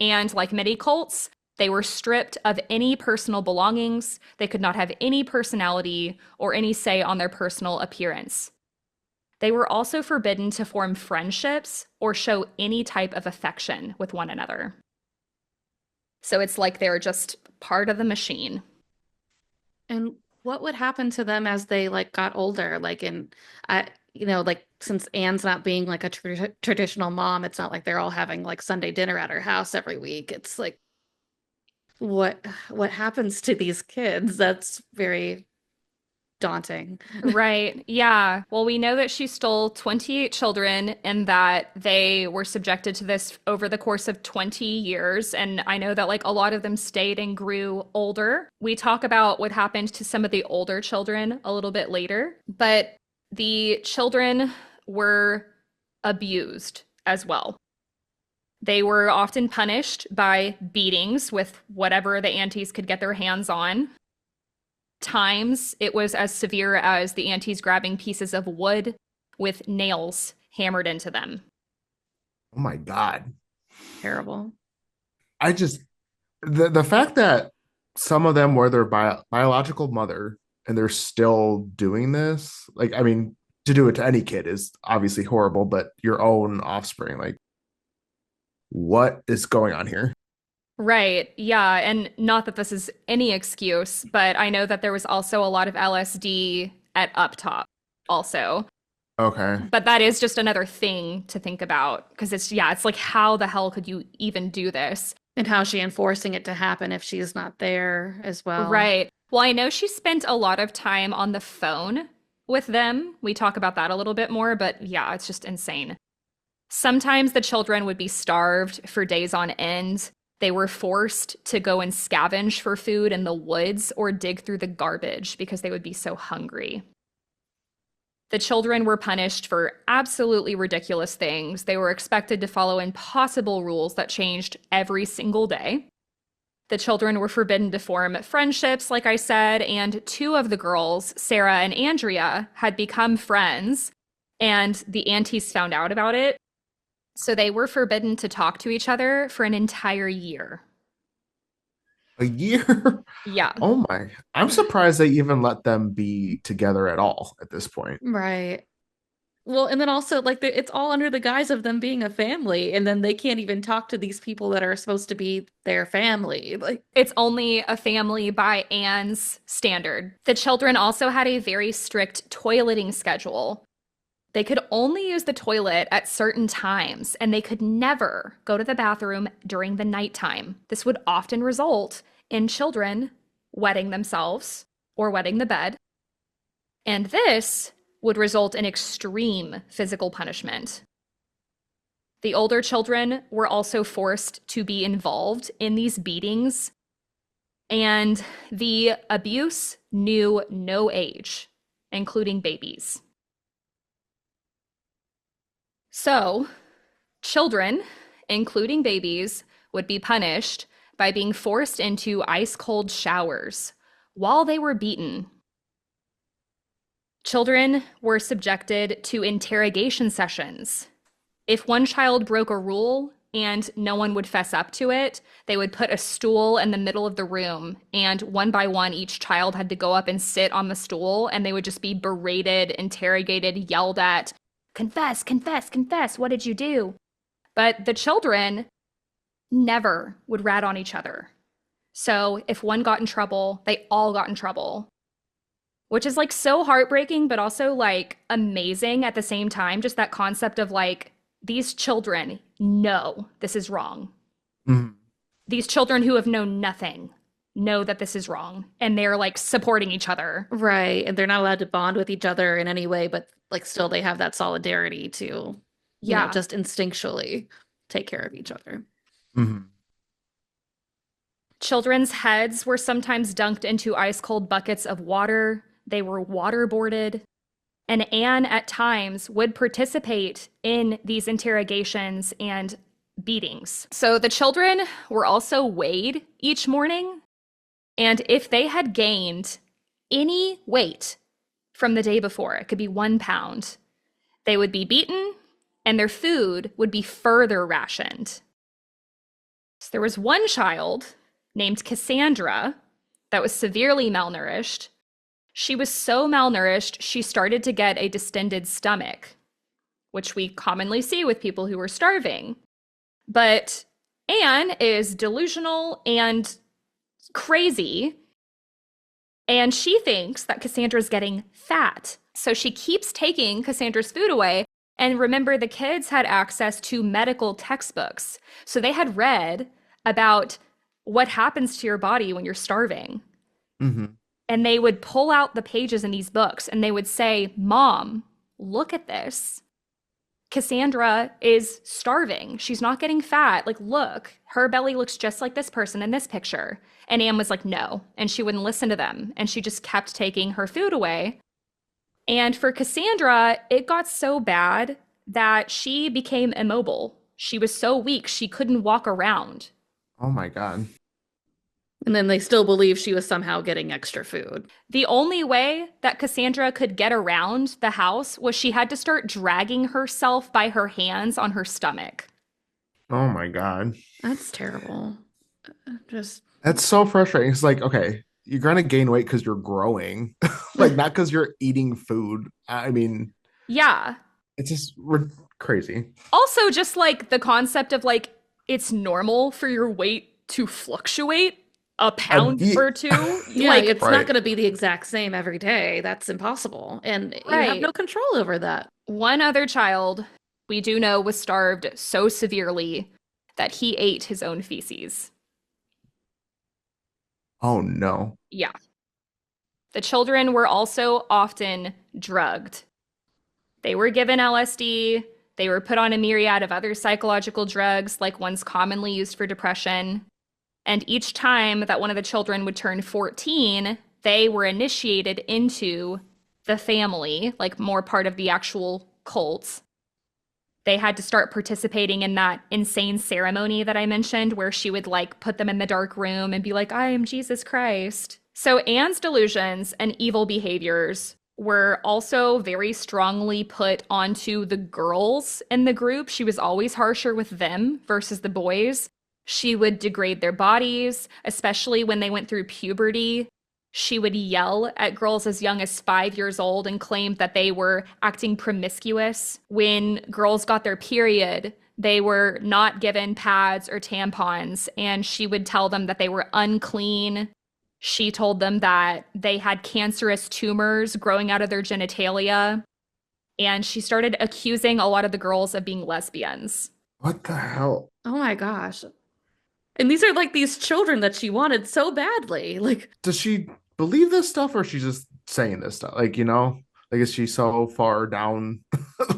And like many cults, they were stripped of any personal belongings. They could not have any personality or any say on their personal appearance. They were also forbidden to form friendships or show any type of affection with one another. So it's like they're just part of the machine. and what would happen to them as they like got older? Like like since Anne's not being like a traditional mom, it's not like they're all having like Sunday dinner at her house every week. It's like what happens to these kids? That's very daunting. Right. Yeah. Well, we know that she stole 28 children and that they were subjected to this over the course of 20 years. And I know that like a lot of them stayed and grew older. We talk about what happened to some of the older children a little bit later, but the children were abused as well. They were often punished by beatings with whatever the aunties could get their hands on. Times it was as severe as the aunties grabbing pieces of wood with nails hammered into them. Oh my God. Terrible. I just the fact that some of them were their biological mother and they're still doing this, like, I mean, to do it to any kid is obviously horrible, but your own offspring, like, what is going on here? Right. Yeah. And not that this is any excuse, but I know that there was also a lot of LSD at Up Top also. Okay. But that is just another thing to think about because it's like, how the hell could you even do this? And how she enforcing it to happen if she's not there as well. Right. Well, I know she spent a lot of time on the phone with them. We talk about that a little bit more, but yeah, it's just insane. Sometimes the children would be starved for days on end. They were forced to go and scavenge for food in the woods or dig through the garbage because they would be so hungry. The children were punished for absolutely ridiculous things. They were expected to follow impossible rules that changed every single day. The children were forbidden to form friendships, like I said, and two of the girls, Sarah and Andrea, had become friends, and the aunties found out about it. So they were forbidden to talk to each other for an entire year. A year? Yeah. Oh my. I'm surprised they even let them be together at all at this point. Right. Well, and then also, like, it's all under the guise of them being a family, and then they can't even talk to these people that are supposed to be their family. Like, It's only a family by Anne's standard. The children also had a very strict toileting schedule. They could only use the toilet at certain times, and they could never go to the bathroom during the nighttime. This would often result in children wetting themselves or wetting the bed. And this would result in extreme physical punishment. The older children were also forced to be involved in these beatings, and the abuse knew no age, including babies. So, children, including babies, would be punished by being forced into ice-cold showers while they were beaten. Children were subjected to interrogation sessions. If one child broke a rule and no one would fess up to it, they would put a stool in the middle of the room, and one by one, each child had to go up and sit on the stool, and they would just be berated, interrogated, yelled at. Confess, confess, confess. What did you do? But the children never would rat on each other. So if one got in trouble, they all got in trouble, which is like so heartbreaking, but also like amazing at the same time. Just that concept of like, these children know this is wrong. Mhm. These children who have known nothing know that this is wrong, and they're like supporting each other. right. And they're not allowed to bond with each other in any way, but like still they have that solidarity to, just instinctually take care of each other. Mhm. Children's heads were sometimes dunked into ice-cold buckets of water. They were waterboarded. And Anne, at times, would participate in these interrogations and beatings. So the children were also weighed each morning. And if they had gained any weight from the day before, it could be 1 pound, they would be beaten and their food would be further rationed. So there was one child named Cassandra that was severely malnourished. She was so malnourished, she started to get a distended stomach, which we commonly see with people who are starving. But Anne is delusional and crazy, and she thinks that Cassandra's getting fat. So she keeps taking Cassandra's food away. And remember, the kids had access to medical textbooks. So they had read about what happens to your body when you're starving. Mm-hmm. And they would pull out the pages in these books and they would say, Mom, look at this. Cassandra is starving. She's not getting fat. Like, look, her belly looks just like this person in this picture. And Anne was like, no. And she wouldn't listen to them. And she just kept taking her food away. And for Cassandra, it got so bad that she became immobile. She was so weak, she couldn't walk around. Oh my God. And then they still believe she was somehow getting extra food. The only way that Cassandra could get around the house was she had to start dragging herself by her hands on her stomach. Oh my God. That's terrible. That's so frustrating. It's like, okay, you're going to gain weight because you're growing, like not because you're eating food. I mean, yeah. It's just crazy. Also, just like the concept of like, it's normal for your weight to fluctuate a pound or two. Yeah, like, it's not going to be the exact same every day. That's impossible. And you have no control over that. One other child we do know was starved so severely that he ate his own feces. Oh, no. Yeah. The children were also often drugged. They were given LSD. They were put on a myriad of other psychological drugs, like ones commonly used for depression. And each time that one of the children would turn 14, they were initiated into the family, like more part of the actual cult, they had to start participating in that insane ceremony that I mentioned, where she would like put them in the dark room and be like, I am Jesus Christ. So Anne's delusions and evil behaviors were also very strongly put onto the girls in the group. She was always harsher with them versus the boys. She would degrade their bodies, especially when they went through puberty. She would yell at girls as young as 5 years old and claim that they were acting promiscuous. When girls got their period, they were not given pads or tampons, and she would tell them that they were unclean. She told them that they had cancerous tumors growing out of their genitalia, and she started accusing a lot of the girls of being lesbians. What the hell? Oh my gosh. And these are like these children that she wanted so badly. Like, Does she believe this stuff, or she's just saying this stuff? Like, like, is she so far down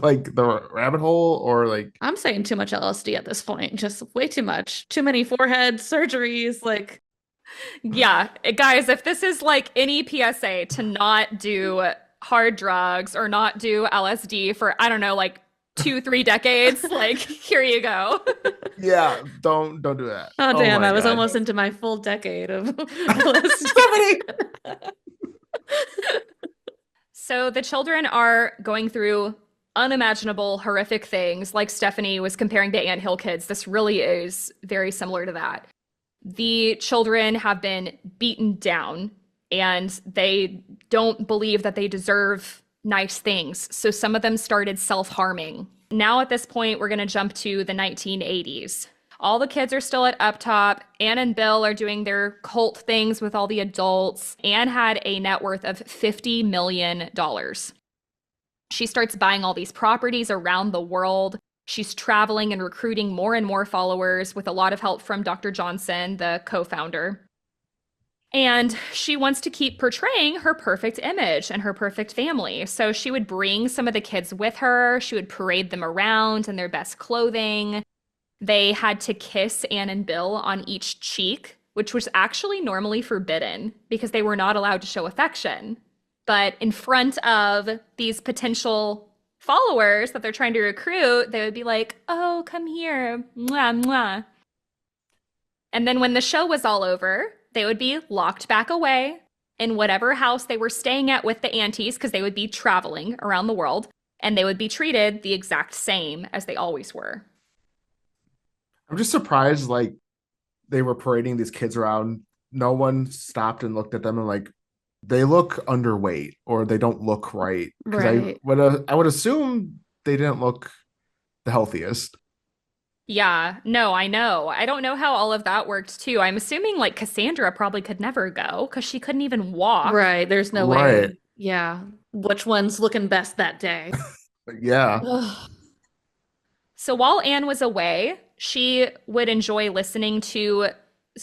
like the rabbit hole, or like I'm saying too much LSD at this point. Just way too much. Too many forehead surgeries. Like, Yeah, guys, if this is like any PSA to not do hard drugs or not do LSD for, I don't know, like 2-3 decades, like, here you go. yeah, don't do that. oh damn, my I was God. almost into my full decade of LSD. Stephanie! So the children are going through unimaginable, horrific things. Like Stephanie was comparing to anthill kids. This really is very similar to that. The children have been beaten down, and they don't believe that they deserve nice things. So some of them started self-harming. Now at this point, we're going to jump to the 1980s. All the kids are still at Up Top. Anne and Bill are doing their cult things with all the adults. Anne had a net worth of $50 million. She starts buying all these properties around the world. She's traveling and recruiting more and more followers with a lot of help from Dr. Johnson, the co-founder. And she wants to keep portraying her perfect image and her perfect family. So she would bring some of the kids with her. She would parade them around in their best clothing. They had to kiss Anne and Bill on each cheek, which was actually normally forbidden because they were not allowed to show affection. But in front of these potential followers that they're trying to recruit, they would be like, oh, come here, mwah, mwah. And then when the show was all over, they would be locked back away in whatever house they were staying at with the aunties, because they would be traveling around the world, and they would be treated the exact same as they always were. I'm just surprised, like, they were parading these kids around. No one stopped and looked at them and like, they look underweight, or they don't look right. Because Right. I would assume they didn't look the healthiest. Yeah, no, I know. I don't know how all of that worked too. I'm assuming like Cassandra probably could never go because she couldn't even walk. Right. There's no Right. way. Yeah. Which one's looking best that day? Yeah. Ugh. So while Anne was away, she would enjoy listening to,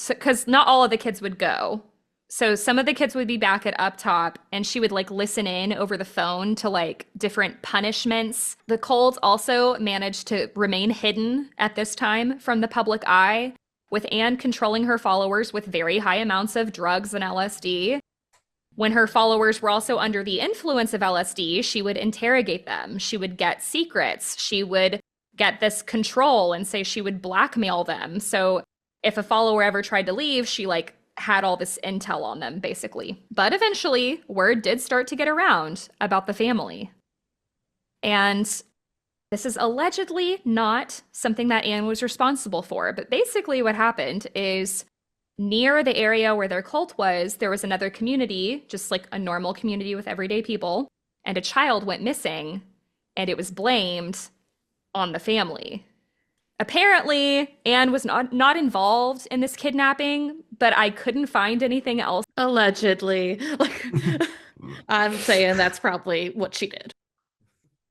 because not all of the kids would go. So some of the kids would be back at Up Top, and she would like listen in over the phone to like different punishments. The cult also managed to remain hidden at this time from the public eye, with Anne controlling her followers with very high amounts of drugs and LSD. When her followers were also under the influence of LSD, she would interrogate them. She would get secrets. She would get this control and say she would blackmail them. So if a follower ever tried to leave, she like had all this intel on them, basically. But eventually, word did start to get around about the family. And this is allegedly not something that Anne was responsible for. But basically what happened is near the area where their cult was, there was another community, just like a normal community with everyday people, and a child went missing, and it was blamed on the family. Apparently, Anne was not involved in this kidnapping, but I couldn't find anything else. Allegedly. Like, I'm saying that's probably what she did.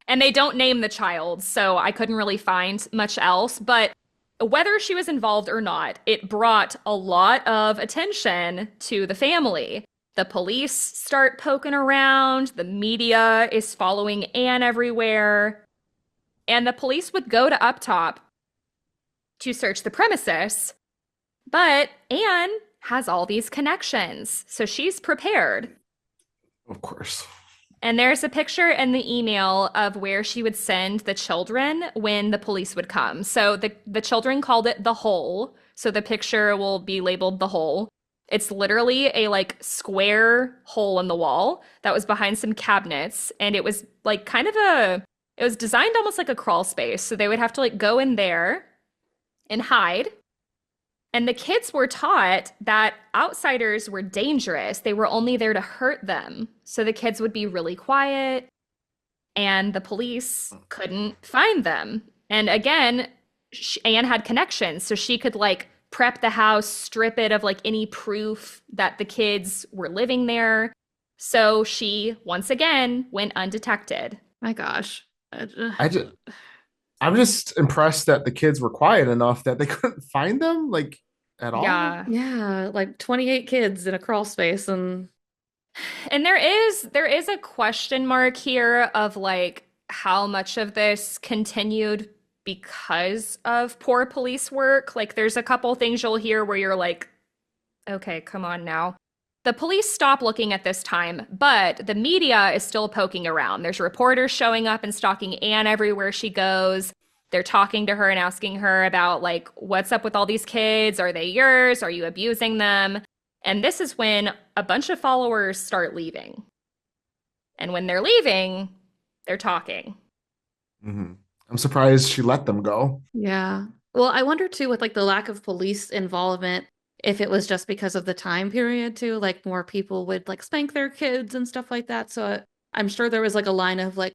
And they don't name the child, so I couldn't really find much else. But whether she was involved or not, it brought a lot of attention to the family. The police start poking around, the media is following Anne everywhere, and the police would go to Up Top to search the premises, but Anne has all these connections, so she's prepared. Of course. And there's a picture in the email of where she would send the children when the police would come. So the children called it the hole. So the picture will be labeled the hole. It's literally a like square hole in the wall that was behind some cabinets. And it was like it was designed almost like a crawl space. So they would have to like go in there and hide. And the kids were taught that outsiders were dangerous. They were only there to hurt them. So the kids would be really quiet and the police couldn't find them. And again, Anne had connections. So she could like prep the house, strip it of like any proof that the kids were living there. So she, once again, went undetected. My gosh. I'm just impressed that the kids were quiet enough that they couldn't find them, like, at all. Yeah, like 28 kids in a crawl space. And there is a question mark here of like how much of this continued because of poor police work. Like there's a couple things you'll hear where you're like, okay, come on now. The police stop looking at this time, but the media is still poking around. There's reporters showing up and stalking Anne everywhere she goes. They're talking to her and asking her about like, what's up with all these kids? Are they yours? Are you abusing them? And this is when a bunch of followers start leaving. And when they're leaving, they're talking. Mm-hmm. I'm surprised she let them go. yeah. Well, I wonder too with like the lack of police involvement, if it was just because of the time period too, like more people would like spank their kids and stuff like that. So I'm sure there was like a line of like,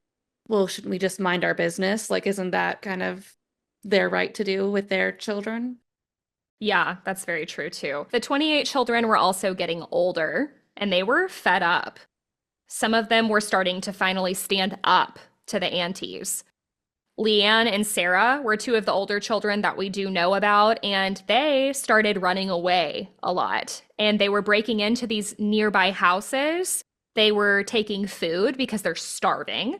well, shouldn't we just mind our business? Like, isn't that kind of their right to do with their children? Yeah, that's very true too. The 28 children were also getting older and they were fed up. Some of them were starting to finally stand up to the aunties. Leanne and Sarah were two of the older children that we do know about, and they started running away a lot. And they were breaking into these nearby houses. They were taking food because they're starving.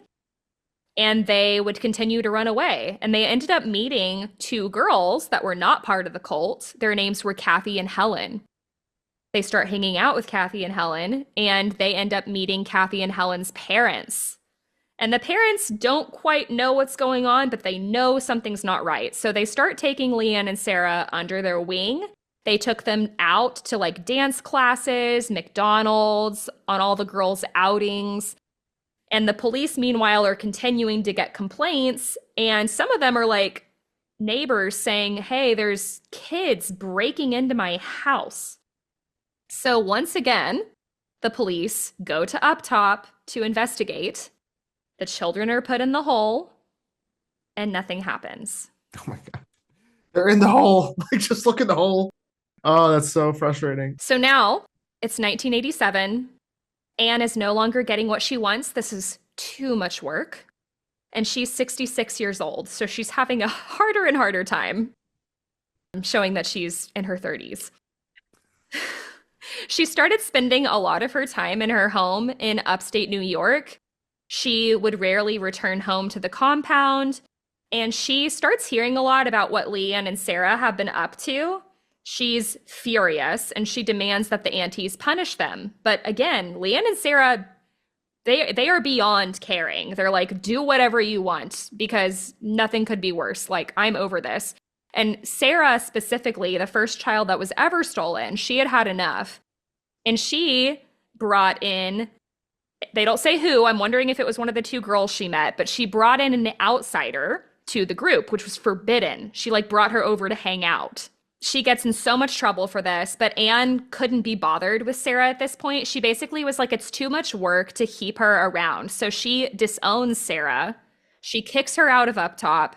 And they would continue to run away. And they ended up meeting two girls that were not part of the cult. Their names were Kathy and Helen. They start hanging out with Kathy and Helen, and they end up meeting Kathy and Helen's parents. And the parents don't quite know what's going on, but they know something's not right. So they start taking Leanne and Sarah under their wing. They took them out to like dance classes, McDonald's, on all the girls' outings. And the police, meanwhile, are continuing to get complaints. And some of them are like neighbors saying, hey, there's kids breaking into my house. So once again, the police go to up top to investigate. The children are put in the hole and nothing happens. Oh my God. They're in the hole. Like, just look in the hole. Oh, that's so frustrating. So now it's 1987. Anne is no longer getting what she wants. This is too much work. And she's 66 years old. So she's having a harder and harder time, showing that she's in her 30s. She started spending a lot of her time in her home in upstate New York. She would rarely return home to the compound, and she starts hearing a lot about what Leanne and Sarah have been up to. She's furious, and she demands that the aunties punish them. But again, Leanne and Sarah, they are beyond caring. They're like, do whatever you want, because nothing could be worse. Like, I'm over this. And Sarah specifically, the first child that was ever stolen, she had had enough. And she brought in, they don't say who, I'm wondering if it was one of the two girls she met, but she brought in an outsider to the group, which was forbidden. She like brought her over to hang out. She gets in so much trouble for this, but Anne couldn't be bothered with Sarah at this point. She basically was like, it's too much work to keep her around. So she disowns Sarah. She kicks her out of up top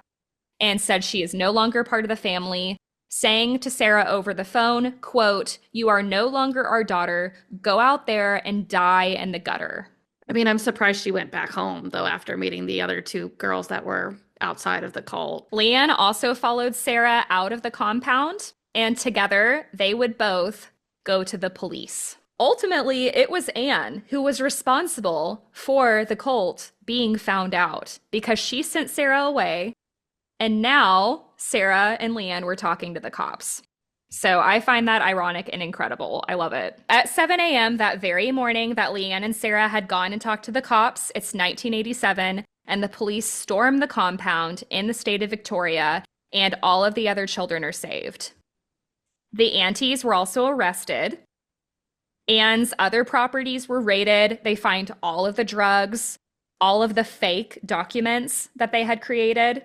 and said she is no longer part of the family, saying to Sarah over the phone, quote, "You are no longer our daughter. Go out there and die in the gutter." I mean, I'm surprised she went back home, though, after meeting the other two girls that were outside of the cult. Leanne also followed Sarah out of the compound, and together they would both go to the police. Ultimately, it was Anne who was responsible for the cult being found out because she sent Sarah away, and now Sarah and Leanne were talking to the cops. So I find that ironic and incredible. I love it. At 7 a.m. that very morning that Leanne and Sarah had gone and talked to the cops, it's 1987, and the police storm the compound in the state of Victoria, and all of the other children are saved. The aunties were also arrested. Anne's other properties were raided. They find all of the drugs, all of the fake documents that they had created.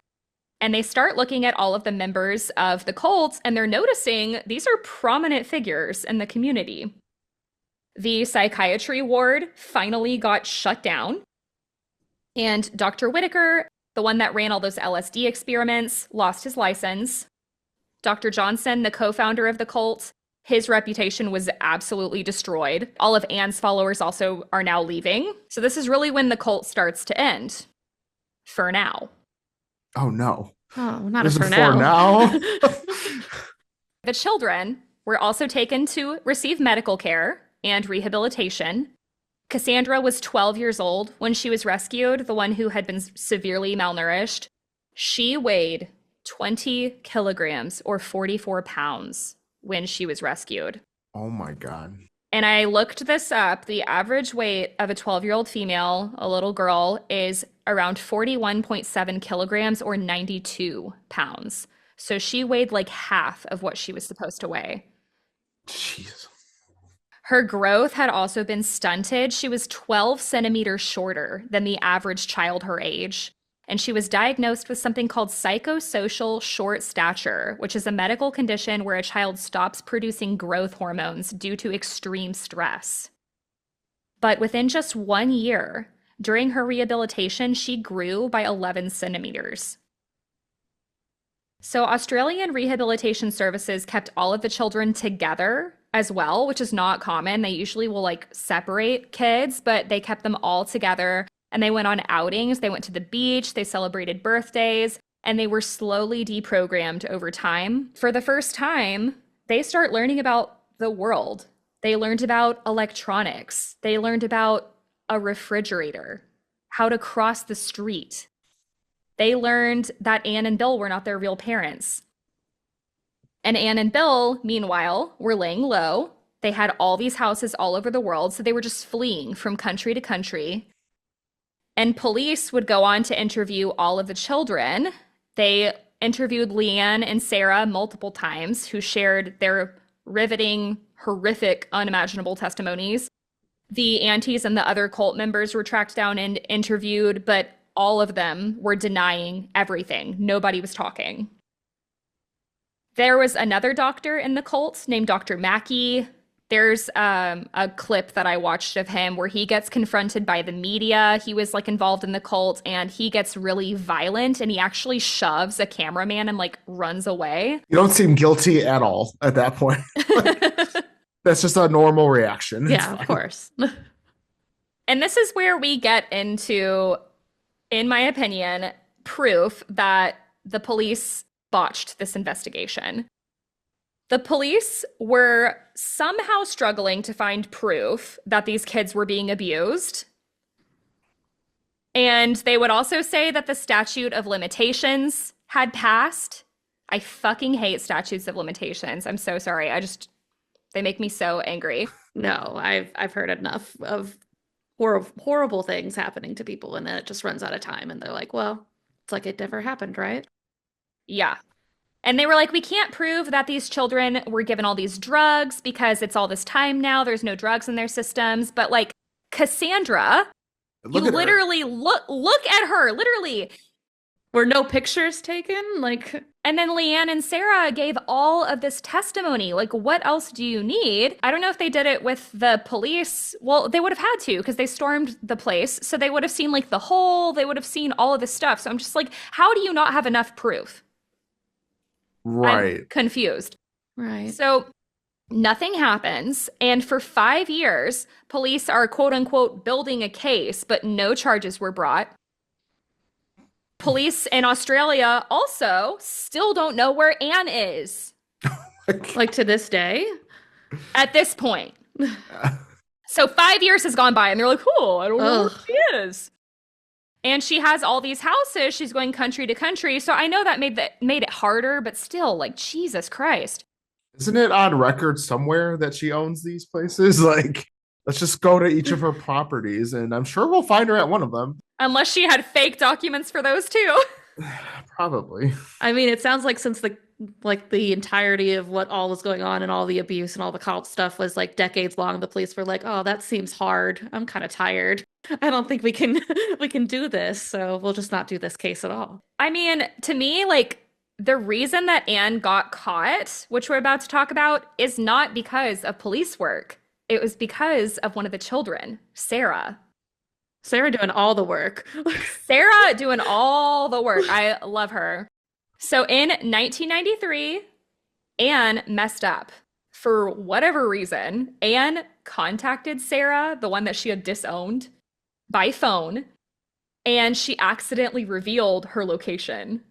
And they start looking at all of the members of the cult, and they're noticing these are prominent figures in the community. The psychiatry ward finally got shut down. And Dr. Whitaker, the one that ran all those LSD experiments, lost his license. Dr. Johnson, the co-founder of the cult, his reputation was absolutely destroyed. All of Anne's followers also are now leaving. So this is really when the cult starts to end. For now. Oh, no. Oh, not This a is for for now. The children were also taken to receive medical care and rehabilitation. Cassandra was 12 years old when she was rescued, the one who had been severely malnourished. She weighed 20 kilograms or 44 pounds when she was rescued. Oh, my God. And I looked this up. The average weight of a 12-year-old female, a little girl, is around 41.7 kilograms or 92 pounds. So she weighed like half of what she was supposed to weigh. Jeez. Her growth had also been stunted. She was 12 centimeters shorter than the average child her age. And she was diagnosed with something called psychosocial short stature, which is a medical condition where a child stops producing growth hormones due to extreme stress. But within just 1 year, during her rehabilitation, she grew by 11 centimeters. So Australian Rehabilitation Services kept all of the children together as well, which is not common. They usually will like separate kids, but they kept them all together. And they went on outings, they went to the beach, they celebrated birthdays, and they were slowly deprogrammed over time. For the first time, they start learning about the world. They learned about electronics. They learned about a refrigerator, how to cross the street. They learned that Anne and Bill were not their real parents. And Anne and Bill, meanwhile, were laying low. They had all these houses all over the world, so they were just fleeing from country to country. And police would go on to interview all of the children. They interviewed Leanne and Sarah multiple times, who shared their riveting, horrific, unimaginable testimonies. The aunties and the other cult members were tracked down and interviewed, but all of them were denying everything. Nobody was talking. There was another doctor in the cult named Dr. Mackey. There's a clip that I watched of him where he gets confronted by the media. He was like involved in the cult and he gets really violent and he actually shoves a cameraman and like runs away. You don't seem guilty at all at that point. That's just a normal reaction. Yeah, of course. And this is where we get into, in my opinion, proof that the police botched this investigation. The police were somehow struggling to find proof that these kids were being abused. And they would also say that the statute of limitations had passed. I fucking hate statutes of limitations. I'm so sorry. They make me so angry. No, I've heard enough of horrible things happening to people, and then it just runs out of time, and they're like, well, it's like it never happened, right? Yeah. And they were like, we can't prove that these children were given all these drugs because it's all this time now. There's no drugs in their systems. But like Cassandra, look at her, literally. Were no pictures taken? Like, and then Leanne and Sarah gave all of this testimony. Like, what else do you need? I don't know if they did it with the police. Well, they would have had to because they stormed the place. So they would have seen like the hole. They would have seen all of this stuff. So I'm just like, how do you not have enough proof? Right. I'm confused. right. So nothing happens. And for 5 years, police are quote unquote building a case, but no charges were brought. Police in Australia also still don't know where Anne is Like to this day? at this point. So 5 years has gone by and they're like, oh, I don't know where Ugh. she is. And she has all these houses. She's going country to country. So I know that made it harder, but still, like, Jesus Christ. Isn't it on record somewhere that she owns these places? Like, let's just go to each of her properties, and I'm sure we'll find her at one of them. Unless she had fake documents for those too. Probably. I mean, it sounds like since the entirety of what all was going on and all the abuse and all the cult stuff was like decades long, the police were like, "Oh, that seems hard. I'm kind of tired. I don't think we can we can do this, so we'll just not do this case at all." I mean, to me, like, the reason that Anne got caught, which we're about to talk about, is not because of police work. It was because of one of the children, Sarah. Sarah doing all the work. Sarah doing all the work. I love her. So in 1993, Anne messed up. For whatever reason, Anne contacted Sarah, the one that she had disowned, by phone, and she accidentally revealed her location.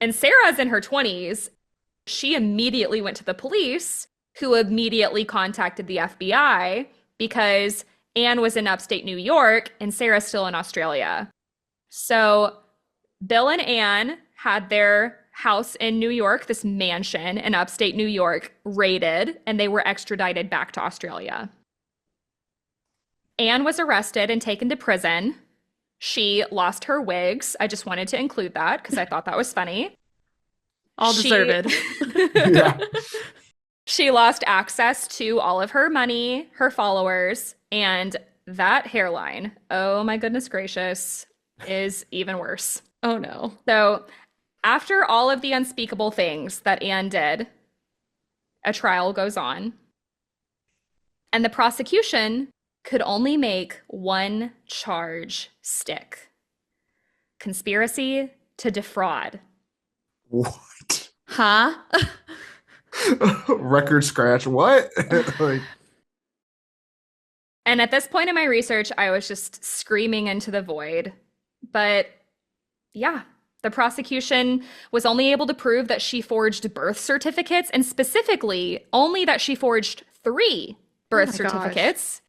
And Sarah's in her 20s. She immediately went to the police, who immediately contacted the FBI because Anne was in upstate New York and Sarah's still in Australia. So Bill and Anne had their house in New York, this mansion in upstate New York, raided, and they were extradited back to Australia. Anne was arrested and taken to prison. She lost her wigs. I just wanted to include that because I thought that was funny. All deserved. Yeah. She lost access to all of her money, her followers, and that hairline, oh my goodness gracious, is even worse. Oh no. So after all of the unspeakable things that Anne did, a trial goes on, and the prosecution could only make one charge stick: conspiracy to defraud. What? Huh? Record scratch. What? Like, And at this point in my research, I was just screaming into the void. But yeah, the prosecution was only able to prove that she forged birth certificates, and specifically only that she forged 3 birth certificates.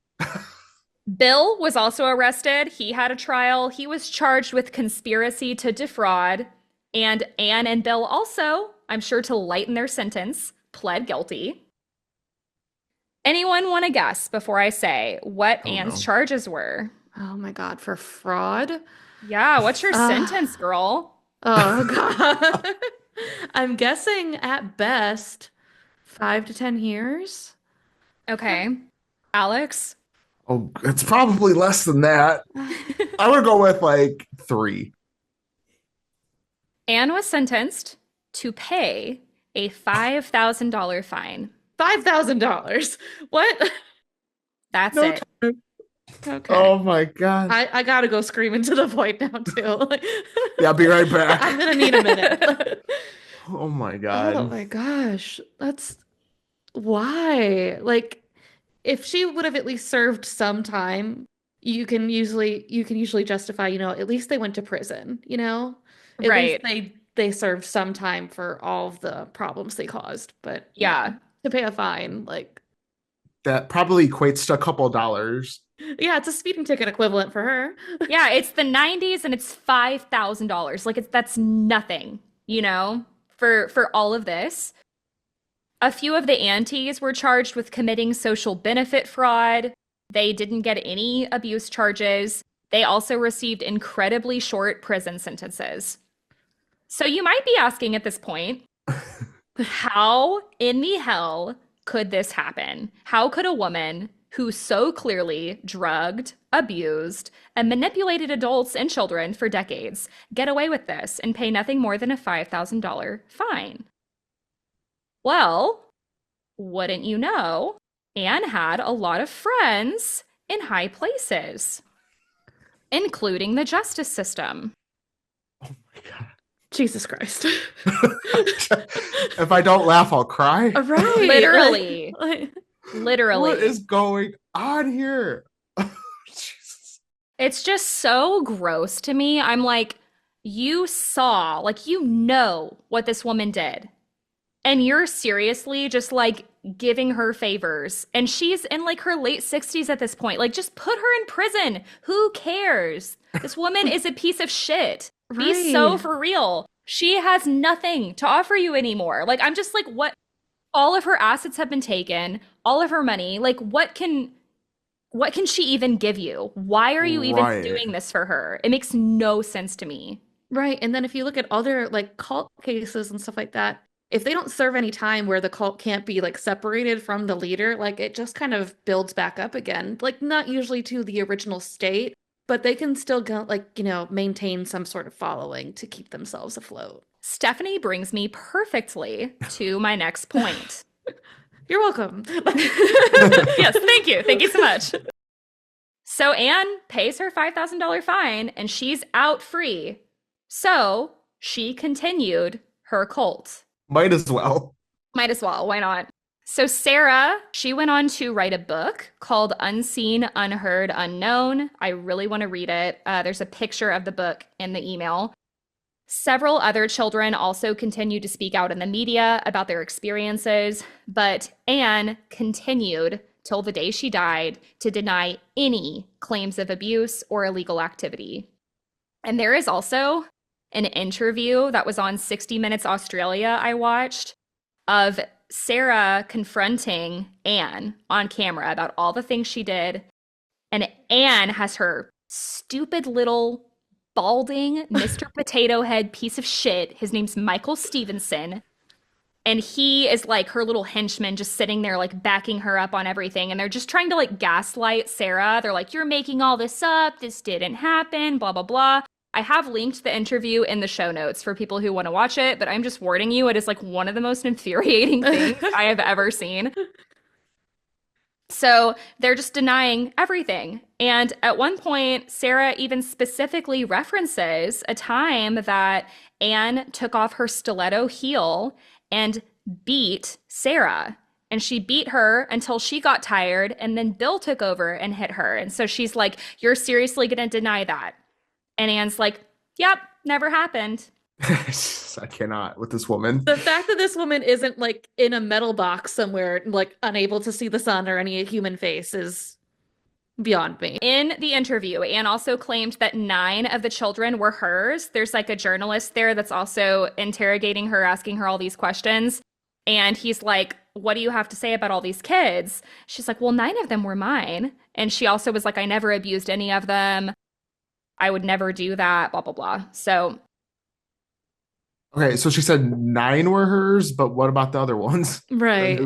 Bill was also arrested. He had a trial. He was charged with conspiracy to defraud. And Anne and Bill also, I'm sure to lighten their sentence, pled guilty. Anyone want to guess before I say what Anne's charges were? Oh my God, for fraud? Yeah, what's your sentence, girl? Oh God. I'm guessing at best 5 to 10 years. Okay. Alex? oh, it's probably less than that. I would go with like 3. Anne was sentenced to pay a $5,000 fine. $5,000. What? That's No it. Okay. Oh my God. I gotta go scream into the void now too. Yeah, I'll be right back. I'm gonna need a minute. Oh my God. Oh my gosh. That's why. Like, if she would have at least served some time, you can usually justify, at least they went to prison, At Right. least they served some time for all of the problems they caused. But Yeah. to pay a fine, like, That probably equates to a couple of dollars. yeah, it's a speeding ticket equivalent for her. Yeah, it's the 90s and it's $5,000. Like that's nothing, for all of this. A few of the aunties were charged with committing social benefit fraud. They didn't get any abuse charges. They also received incredibly short prison sentences. So you might be asking at this point, how in the hell could this happen? How could a woman who so clearly drugged, abused, and manipulated adults and children for decades get away with this and pay nothing more than a $5,000 fine? Well, wouldn't you know, Anne had a lot of friends in high places, including the justice system. Oh my God. Jesus Christ. If I don't laugh, I'll cry. Right. Literally. Like, Literally. What is going on here? Jesus. It's just so gross to me. I'm like, you saw, like, what this woman did. And you're seriously just like giving her favors. And she's in like her late 60s at this point. Like, just put her in prison. Who cares? This woman is a piece of shit. Be so Right. for real. She has nothing to offer you anymore. Like, I'm just like, what? All of her assets have been taken, all of her money. Like, what can she even give you? Why are you even Right. doing this for her? It makes no sense to me. Right. And then if you look at other like cult cases and stuff like that, if they don't serve any time where the cult can't be like separated from the leader, like it just kind of builds back up again. Like not usually to the original state, but they can still go like, maintain some sort of following to keep themselves afloat. Stephanie brings me perfectly to my next point. You're welcome. Yes, thank you. Thank you so much. So Anne pays her $5,000 fine and she's out free. So she continued her cult. Might as well. Might as well. Why not? So Sarah, she went on to write a book called Unseen, Unheard, Unknown. I really want to read it. There's a picture of the book in the email. Several other children also continued to speak out in the media about their experiences, but Anne continued till the day she died to deny any claims of abuse or illegal activity. And there is also an interview that was on 60 Minutes Australia I watched of Sarah confronting Anne on camera about all the things she did. And Anne has her stupid little balding Mr. Potato Head piece of shit. His name's Michael Stevenson. And he is like her little henchman just sitting there like backing her up on everything. And they're just trying to like gaslight Sarah. They're like, you're making all this up. This didn't happen, blah, blah, blah. I have linked the interview in the show notes for people who want to watch it, but I'm just warning you, it is like one of the most infuriating things I have ever seen. So they're just denying everything. And at one point, Sarah even specifically references a time that Anne took off her stiletto heel and beat Sarah. And she beat her until she got tired, and then Bill took over and hit her. And so she's like, you're seriously going to deny that? And Anne's like, yep, never happened. I cannot with this woman. The fact that this woman isn't like in a metal box somewhere, like unable to see the sun or any human face is beyond me. In the interview, Anne also claimed that 9 of the children were hers. There's like a journalist there that's also interrogating her, asking her all these questions. And he's like, what do you have to say about all these kids? She's like, well, 9 of them were mine. And she also was like, I never abused any of them. I would never do that, blah, blah, blah. So. Okay, so she said 9 were hers, but what about the other ones? Right.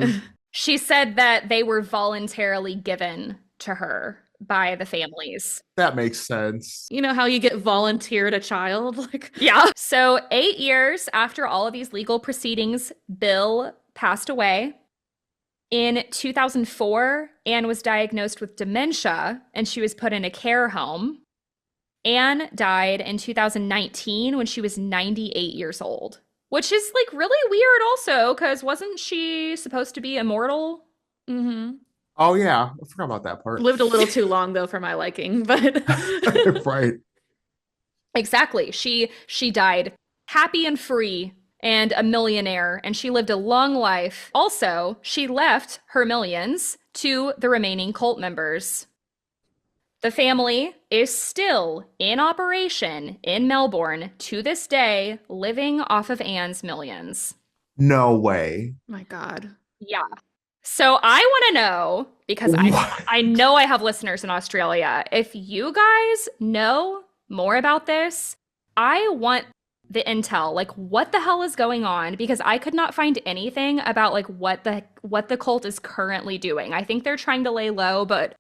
She said that they were voluntarily given to her by the families. That makes sense. You know how you get volunteered a child? Like, yeah. So 8 years after all of these legal proceedings, Bill passed away. In 2004, Anne was diagnosed with dementia and she was put in a care home. Anne died in 2019 when she was 98 years old, which is like really weird also because wasn't she supposed to be immortal? mm-hmm. Oh, yeah. I forgot about that part. Lived a little too long, though, for my liking, but Right. Exactly. She died happy and free and a millionaire, and she lived a long life. Also, she left her millions to the remaining cult members. The family is still in operation in Melbourne to this day, living off of Anne's millions. No way. my God. Yeah. So I want to know, because I know I have listeners in Australia, if you guys know more about this, I want the intel, like what the hell is going on? Because I could not find anything about like what the cult is currently doing. I think they're trying to lay low, but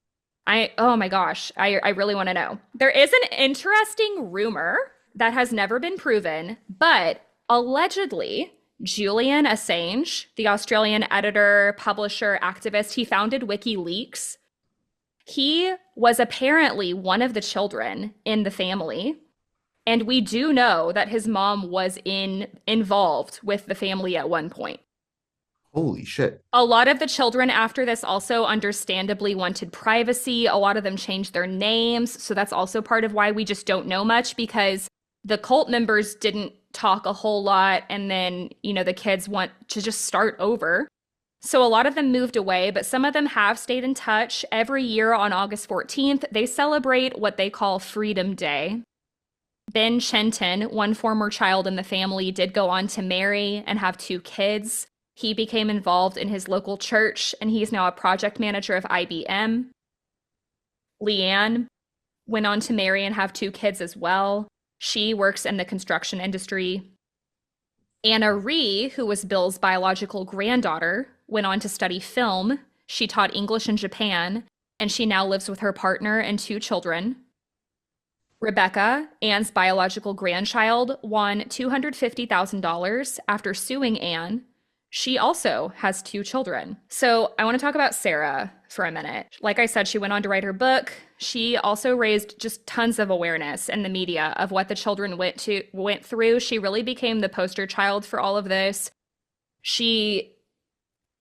oh my gosh, I really want to know. There is an interesting rumor that has never been proven, but allegedly Julian Assange, the Australian editor, publisher, activist, he founded WikiLeaks. He was apparently one of the children in the family. And we do know that his mom was involved with the family at one point. Holy shit. A lot of the children after this also understandably wanted privacy. A lot of them changed their names. So that's also part of why we just don't know much, because the cult members didn't talk a whole lot. And then, the kids want to just start over. So a lot of them moved away, but some of them have stayed in touch. Every year on August 14th, they celebrate what they call Freedom Day. Ben Chenton, one former child in the family, did go on to marry and have 2 kids. He became involved in his local church, and he's now a project manager of IBM. Leanne went on to marry and have 2 kids as well. She works in the construction industry. Anna Ree, who was Bill's biological granddaughter, went on to study film. She taught English in Japan, and she now lives with her partner and 2 children. Rebecca, Anne's biological grandchild, won $250,000 after suing Anne. She also has 2 children. So I want to talk about Sarah for a minute. Like I said, she went on to write her book. She also raised just tons of awareness in the media of what the children went through. She really became the poster child for all of this. She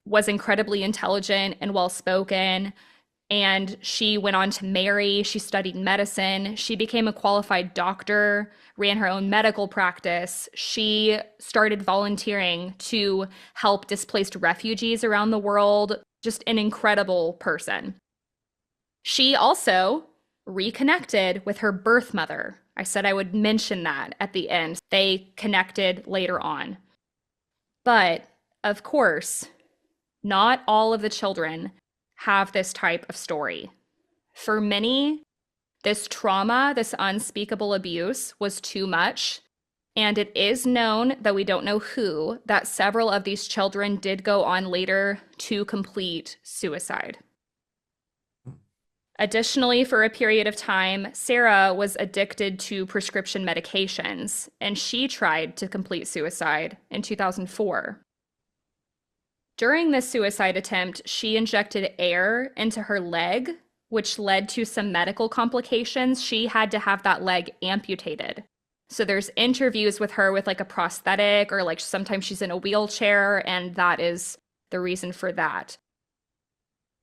was incredibly intelligent and well-spoken, and she went on to marry. She studied medicine. She became a qualified doctor, ran her own medical practice. She started volunteering to help displaced refugees around the world. Just an incredible person. She also reconnected with her birth mother. I said I would mention that at the end. They connected later on. But, of course, not all of the children have this type of story. For many, this trauma, this unspeakable abuse was too much. And it is known, though we don't know who, that several of these children did go on later to complete suicide. Additionally, for a period of time, Sarah was addicted to prescription medications, and she tried to complete suicide in 2004. During this suicide attempt, she injected air into her leg, which led to some medical complications. She had to have that leg amputated. So there's interviews with her with like a prosthetic, or like sometimes she's in a wheelchair, and that is the reason for that.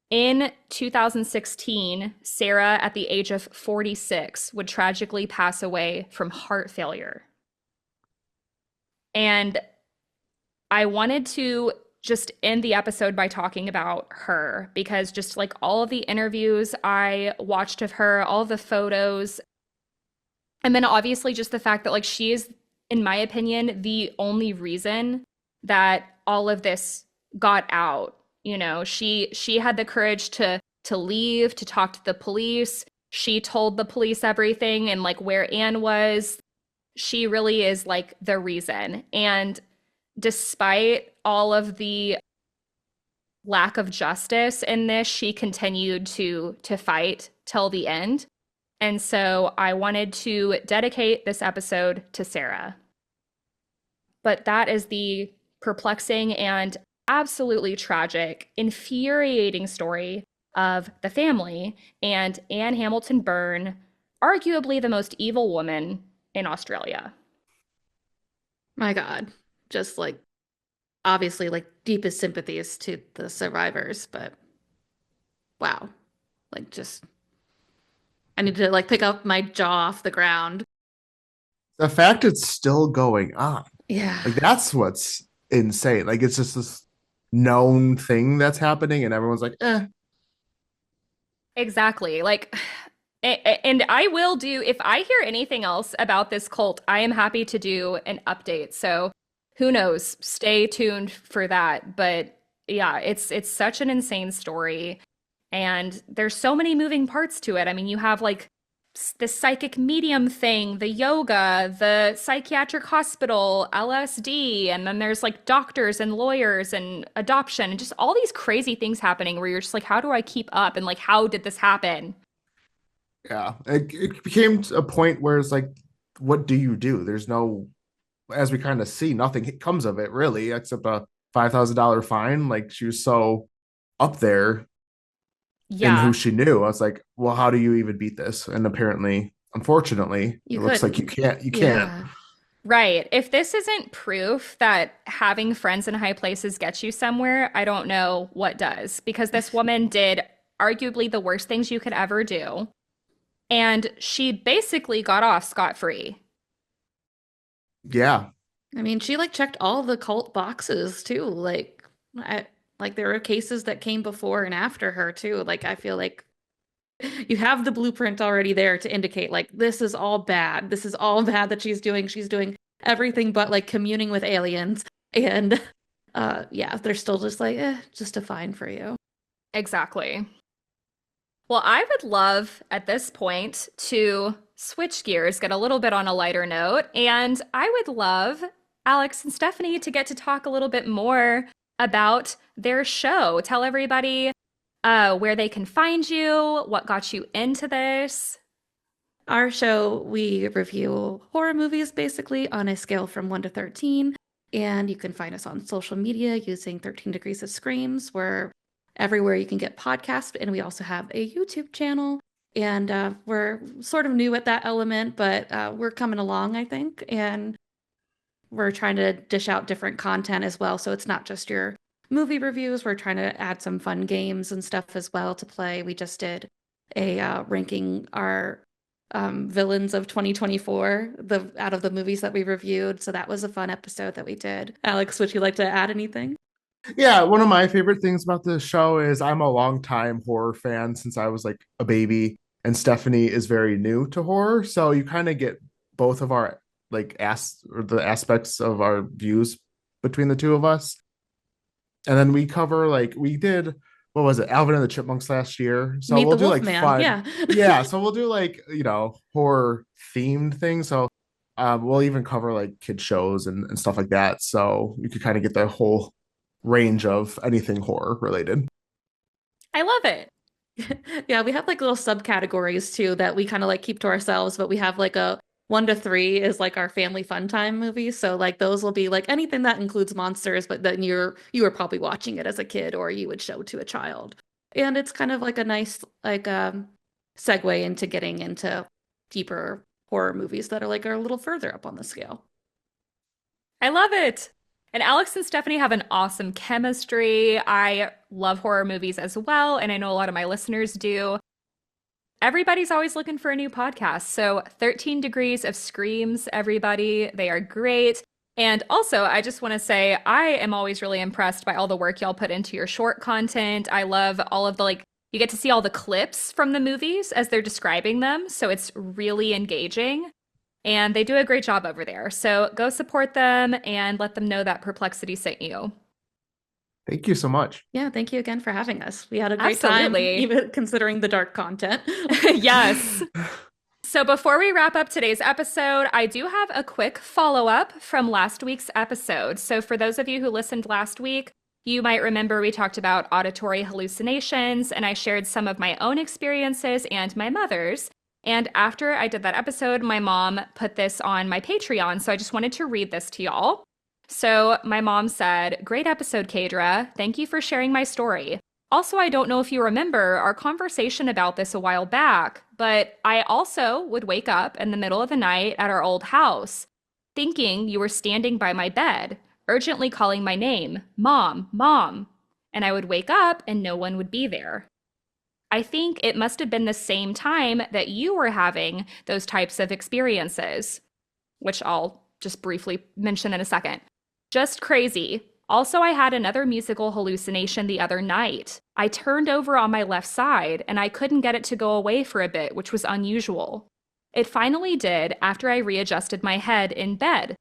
In 2016, Sarah, at the age of 46, would tragically pass away from heart failure. And I wanted to just end the episode by talking about her, because just like all of the interviews I watched of her, all of the photos, and then obviously just the fact that like she is, in my opinion, the only reason that all of this got out. You know, she had the courage to leave, to talk to the police. She told the police everything and like where Anne was. She really is like the reason. And despite all of the lack of justice in this, she continued to fight till the end. And so I wanted to dedicate this episode to Sarah. But that is the perplexing and absolutely tragic, infuriating story of the family and Anne Hamilton Byrne, arguably the most evil woman in Australia. My God. Just like, obviously, like deepest sympathies to the survivors, but wow. Like, just, I need to like pick up my jaw off the ground. The fact it's still going on. Yeah. Like, that's what's insane. Like, it's just this known thing that's happening, and everyone's like, eh. Exactly. Like, and I will do, if I hear anything else about this cult, I am happy to do an update. So who knows? Stay tuned for that. But yeah, it's such an insane story. And there's so many moving parts to it. I mean, you have like the psychic medium thing, the yoga, the psychiatric hospital, LSD, and then there's like doctors and lawyers and adoption and just all these crazy things happening where you're just like, how do I keep up? And like, how did this happen? Yeah, it became a point where it's like, what do you do? There's no, as we kind of see, nothing comes of it really, except a $5,000 fine. Like, she was so up there in who she knew. I was like, well, how do you even beat this? And apparently, unfortunately, it looks like you can't. You can't. Right. If this isn't proof that having friends in high places gets you somewhere, I don't know what does. Because this woman did arguably the worst things you could ever do. And she basically got off scot-free. Yeah. I mean, she like checked all the cult boxes too. Like there were cases that came before and after her too. Like, I feel like you have the blueprint already there to indicate like this is all bad. This is all bad that she's doing. She's doing everything but like communing with aliens. And yeah, they're still just like, just a fine for you. Exactly. Well, I would love at this point to switch gears, get a little bit on a lighter note, and I would love Alex and Stephanie to get to talk a little bit more about their show. Tell everybody where they can find you, what got you into this. Our show, we review horror movies basically on a scale from 1 to 13. And you can find us on social media using 13 Degrees of Screams. We're everywhere you can get podcasts. And we also have a YouTube channel. And we're sort of new at that element, but we're coming along, I think. And we're trying to dish out different content as well. So it's not just your movie reviews. We're trying to add some fun games and stuff as well to play. We just did a ranking our villains of 2024, out of the movies that we reviewed. So that was a fun episode that we did. Alex, would you like to add anything? Yeah, one of my favorite things about this show is I'm a longtime horror fan since I was like a baby, and Stephanie is very new to horror. So you kind of get both of our like the aspects of our views between the two of us. And then we cover like we did what was it, Alvin and the Chipmunks last year. So Meet we'll the do like Wolfman. fun. Yeah. Yeah, so we'll do like, horror themed things. So we'll even cover like kid shows and stuff like that. So you could kind of get the whole range of anything horror related. I love it. Yeah, we have like little subcategories too that we kind of like keep to ourselves, but we have like a 1 to 3 is like our family fun time movies. So like those will be like anything that includes monsters, but then you were probably watching it as a kid or you would show to a child. And it's kind of like a nice like segue into getting into deeper horror movies that are like are a little further up on the scale. I love it. And Alex and Stephanie have an awesome chemistry. I love horror movies as well, and I know a lot of my listeners do. Everybody's always looking for a new podcast. So 13 Degrees of Screams, everybody. They are great. And also, I just want to say, I am always really impressed by all the work y'all put into your short content. I love all of the, you get to see all the clips from the movies as they're describing them. So it's really engaging. And they do a great job over there. So go support them and let them know that Perplexity sent you. Thank you so much. Yeah, thank you again for having us. We had a great Absolutely. time, even considering the dark content. Yes. So before we wrap up today's episode, I do have a quick follow-up from last week's episode. So for those of you who listened last week, you might remember we talked about auditory hallucinations, and I shared some of my own experiences and my mother's. And after I did that episode, my mom put this on my Patreon, so I just wanted to read this to y'all. So my mom said, "Great episode, Kadra. Thank you for sharing my story. Also, I don't know if you remember our conversation about this a while back, but I also would wake up in the middle of the night at our old house, thinking you were standing by my bed, urgently calling my name, Mom, Mom. And I would wake up and no one would be there. I think it must have been the same time that you were having those types of experiences," which I'll just briefly mention in a second. "Just crazy. Also, I had another musical hallucination the other night. I turned over on my left side and I couldn't get it to go away for a bit, which was unusual. It finally did after I readjusted my head in bed.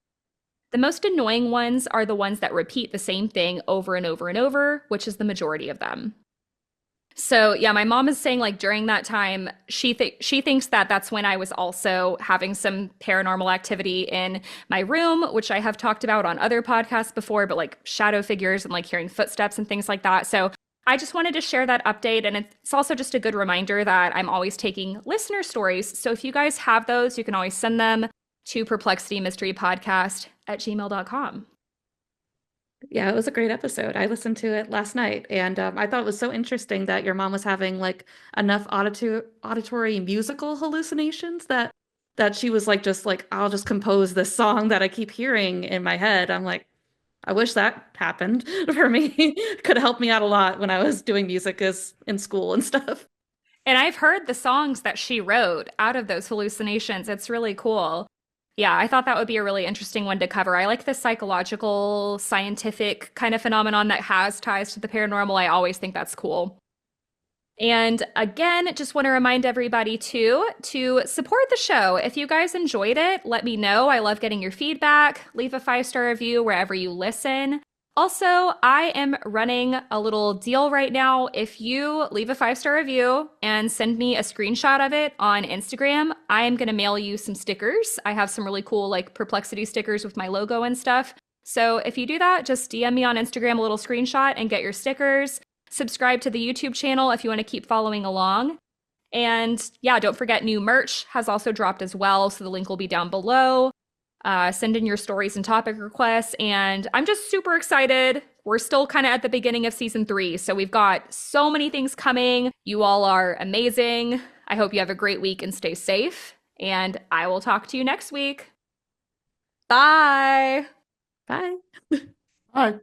The most annoying ones are the ones that repeat the same thing over and over and over, which is the majority of them." So yeah, my mom is saying like during that time, she thinks that that's when I was also having some paranormal activity in my room, which I have talked about on other podcasts before, but like shadow figures and like hearing footsteps and things like that. So I just wanted to share that update. And it's also just a good reminder that I'm always taking listener stories. So if you guys have those, you can always send them to perplexitymysterypodcast@gmail.com. Yeah, it was a great episode. I listened to it last night, and I thought it was so interesting that your mom was having like enough auditory musical hallucinations that she was like, just like, I'll just compose this song that I keep hearing in my head. I'm like, I wish that happened for me. Could have helped me out a lot when I was doing music as in school and stuff. And I've heard the songs that she wrote out of those hallucinations. It's really cool. Yeah, I thought that would be a really interesting one to cover. I like the psychological, scientific kind of phenomenon that has ties to the paranormal. I always think that's cool. And again, just want to remind everybody too to support the show. If you guys enjoyed it, let me know. I love getting your feedback. Leave a 5-star review wherever you listen. Also, I am running a little deal right now. If you leave a 5-star review and send me a screenshot of it on Instagram, I am going to mail you some stickers. I have some really cool like Perplexity stickers with my logo and stuff. So if you do that, just DM me on Instagram a little screenshot and get your stickers. Subscribe to the YouTube channel if you want to keep following along. And yeah, don't forget new merch has also dropped as well. So the link will be down below. Send in your stories and topic requests. And I'm just super excited. We're still kind of at the beginning of season 3. So we've got so many things coming. You all are amazing. I hope you have a great week and stay safe. And I will talk to you next week. Bye. Bye. Bye.